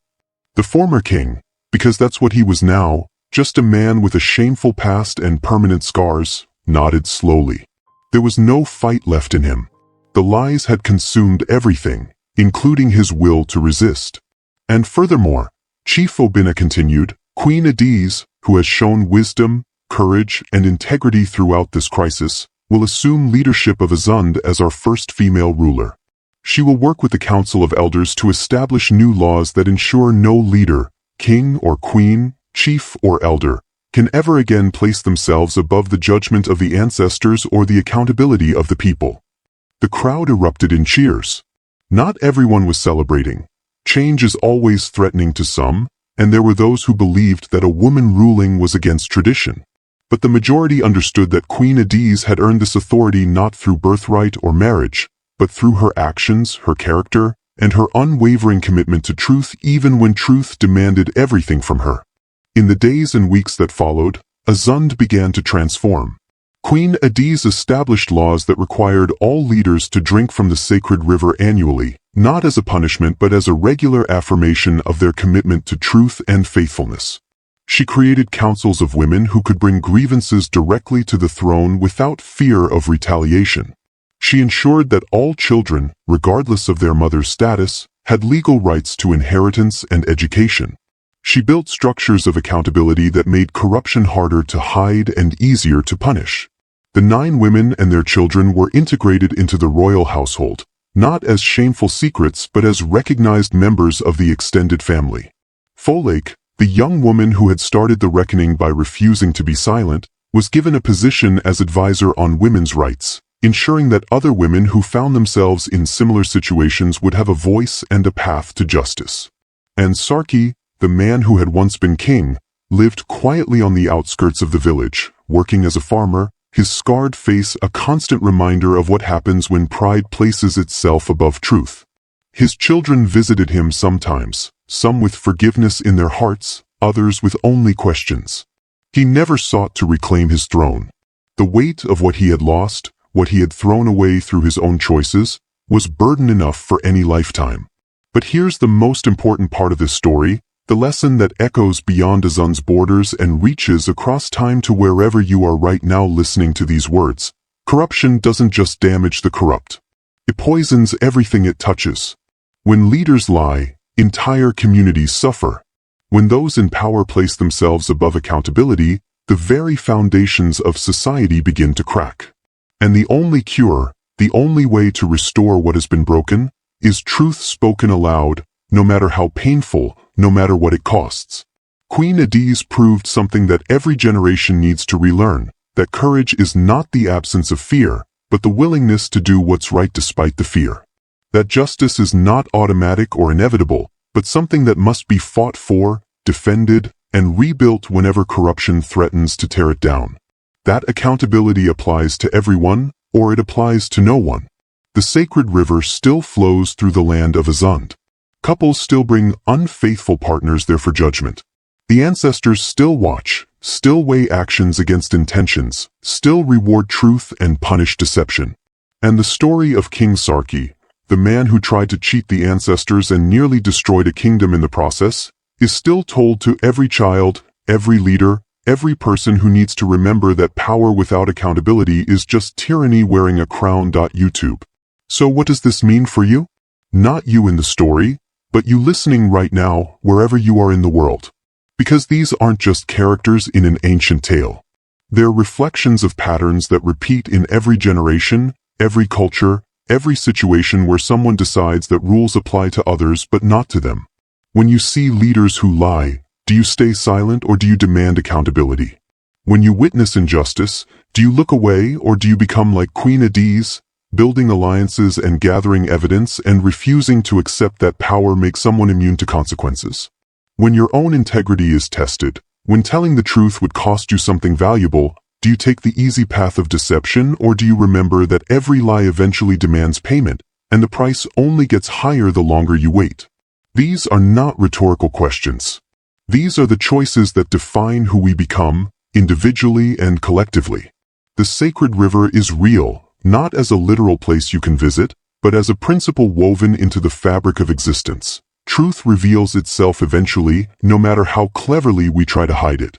The former king, because that's what he was now, just a man with a shameful past and permanent scars, nodded slowly. There was no fight left in him. The lies had consumed everything, including his will to resist. And furthermore, Chief Obinna continued, Queen Adiz, who has shown wisdom, courage, and integrity throughout this crisis, will assume leadership of Azund as our first female ruler. She will work with the Council of Elders to establish new laws that ensure no leader, king or queen, chief or elder, can ever again place themselves above the judgment of the ancestors or the accountability of the people. The crowd erupted in cheers. Not everyone was celebrating. Change is always threatening to some, and there were those who believed that a woman ruling was against tradition. But the majority understood that Queen Adiz had earned this authority not through birthright or marriage, but through her actions, her character, and her unwavering commitment to truth even when truth demanded everything from her. In the days and weeks that followed, Azund began to transform. Queen Adiz established laws that required all leaders to drink from the sacred river annually, not as a punishment but as a regular affirmation of their commitment to truth and faithfulness. She created councils of women who could bring grievances directly to the throne without fear of retaliation. She ensured that all children, regardless of their mother's status, had legal rights to inheritance and education. She built structures of accountability that made corruption harder to hide and easier to punish. The 9 women and their children were integrated into the royal household, not as shameful secrets but as recognized members of the extended family. Folake, the young woman who had started the reckoning by refusing to be silent, was given a position as advisor on women's rights, ensuring that other women who found themselves in similar situations would have a voice and a path to justice. And Sarki, the man who had once been king, lived quietly on the outskirts of the village, working as a farmer, his scarred face a constant reminder of what happens when pride places itself above truth. His children visited him sometimes, some with forgiveness in their hearts, others with only questions. He never sought to reclaim his throne. The weight of what he had lost, what he had thrown away through his own choices, was burden enough for any lifetime. But here's the most important part of this story, the lesson that echoes beyond Azund's borders and reaches across time to wherever you are right now listening to these words. Corruption doesn't just damage the corrupt. It poisons everything it touches. When leaders lie, entire communities suffer. When those in power place themselves above accountability, the very foundations of society begin to crack. And the only cure, the only way to restore what has been broken, is truth spoken aloud, no matter how painful, no matter what it costs. Queen Adiz proved something that every generation needs to relearn, that courage is not the absence of fear, but the willingness to do what's right despite the fear. That justice is not automatic or inevitable, but something that must be fought for, defended, and rebuilt whenever corruption threatens to tear it down. That accountability applies to everyone, or it applies to no one. The sacred river still flows through the land of Azund. Couples still bring unfaithful partners there for judgment. The ancestors still watch, still weigh actions against intentions, still reward truth and punish deception. And the story of King Sarki, the man who tried to cheat the ancestors and nearly destroyed a kingdom in the process, is still told to every child, every leader, Every person who needs to remember that power without accountability is just tyranny wearing a crown. YouTube. So what does this mean for you? Not you in the story, but you listening right now, wherever you are in the world. Because these aren't just characters in an ancient tale. They're reflections of patterns that repeat in every generation, every culture, every situation where someone decides that rules apply to others but not to them. When you see leaders who lie, do you stay silent or do you demand accountability? When you witness injustice, do you look away or do you become like Queen Adiz, building alliances and gathering evidence and refusing to accept that power makes someone immune to consequences? When your own integrity is tested, when telling the truth would cost you something valuable, do you take the easy path of deception or do you remember that every lie eventually demands payment, and the price only gets higher the longer you wait? These are not rhetorical questions. These are the choices that define who we become, individually and collectively. The sacred river is real, not as a literal place you can visit, but as a principle woven into the fabric of existence. Truth reveals itself eventually, no matter how cleverly we try to hide it.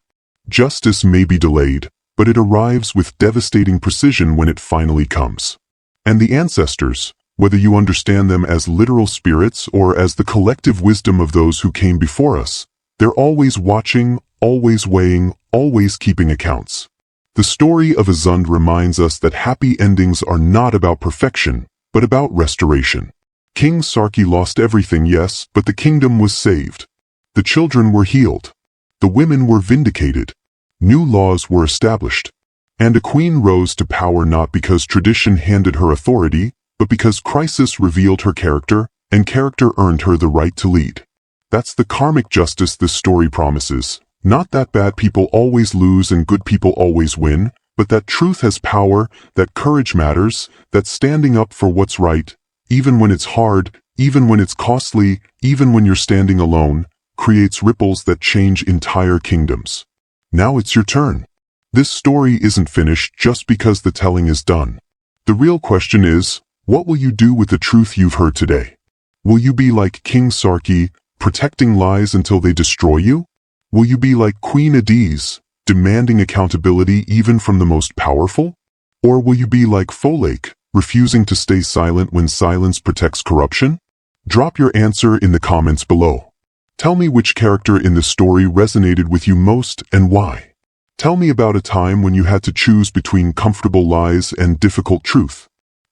Justice may be delayed, but it arrives with devastating precision when it finally comes. And the ancestors, whether you understand them as literal spirits or as the collective wisdom of those who came before us, they're always watching, always weighing, always keeping accounts. The story of Azund reminds us that happy endings are not about perfection, but about restoration. King Sarki lost everything, yes, but the kingdom was saved. The children were healed. The women were vindicated. New laws were established. And a queen rose to power not because tradition handed her authority, but because crisis revealed her character, and character earned her the right to lead. That's the karmic justice this story promises. Not that bad people always lose and good people always win, but that truth has power, that courage matters, that standing up for what's right, even when it's hard, even when it's costly, even when you're standing alone, creates ripples that change entire kingdoms. Now it's your turn. This story isn't finished just because the telling is done. The real question is, what will you do with the truth you've heard today? Will you be like King Sarki, protecting lies until they destroy you? Will you be like Queen Adiz, demanding accountability even from the most powerful? Or will you be like Folake, refusing to stay silent when silence protects corruption? Drop your answer in the comments below. Tell me which character in the story resonated with you most and why. Tell me about a time when you had to choose between comfortable lies and difficult truth.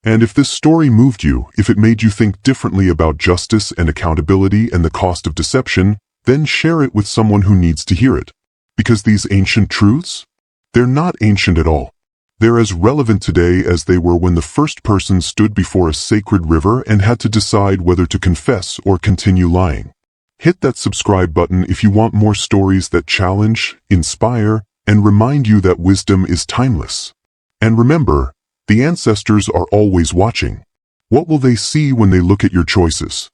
And if this story moved you, if it made you think differently about justice and accountability and the cost of deception, then share it with someone who needs to hear it. Because these ancient truths? They're not ancient at all. They're as relevant today as they were when the first person stood before a sacred river and had to decide whether to confess or continue lying. Hit that subscribe button if you want more stories that challenge, inspire, and remind you that wisdom is timeless. And remember, the ancestors are always watching. What will they see when they look at your choices?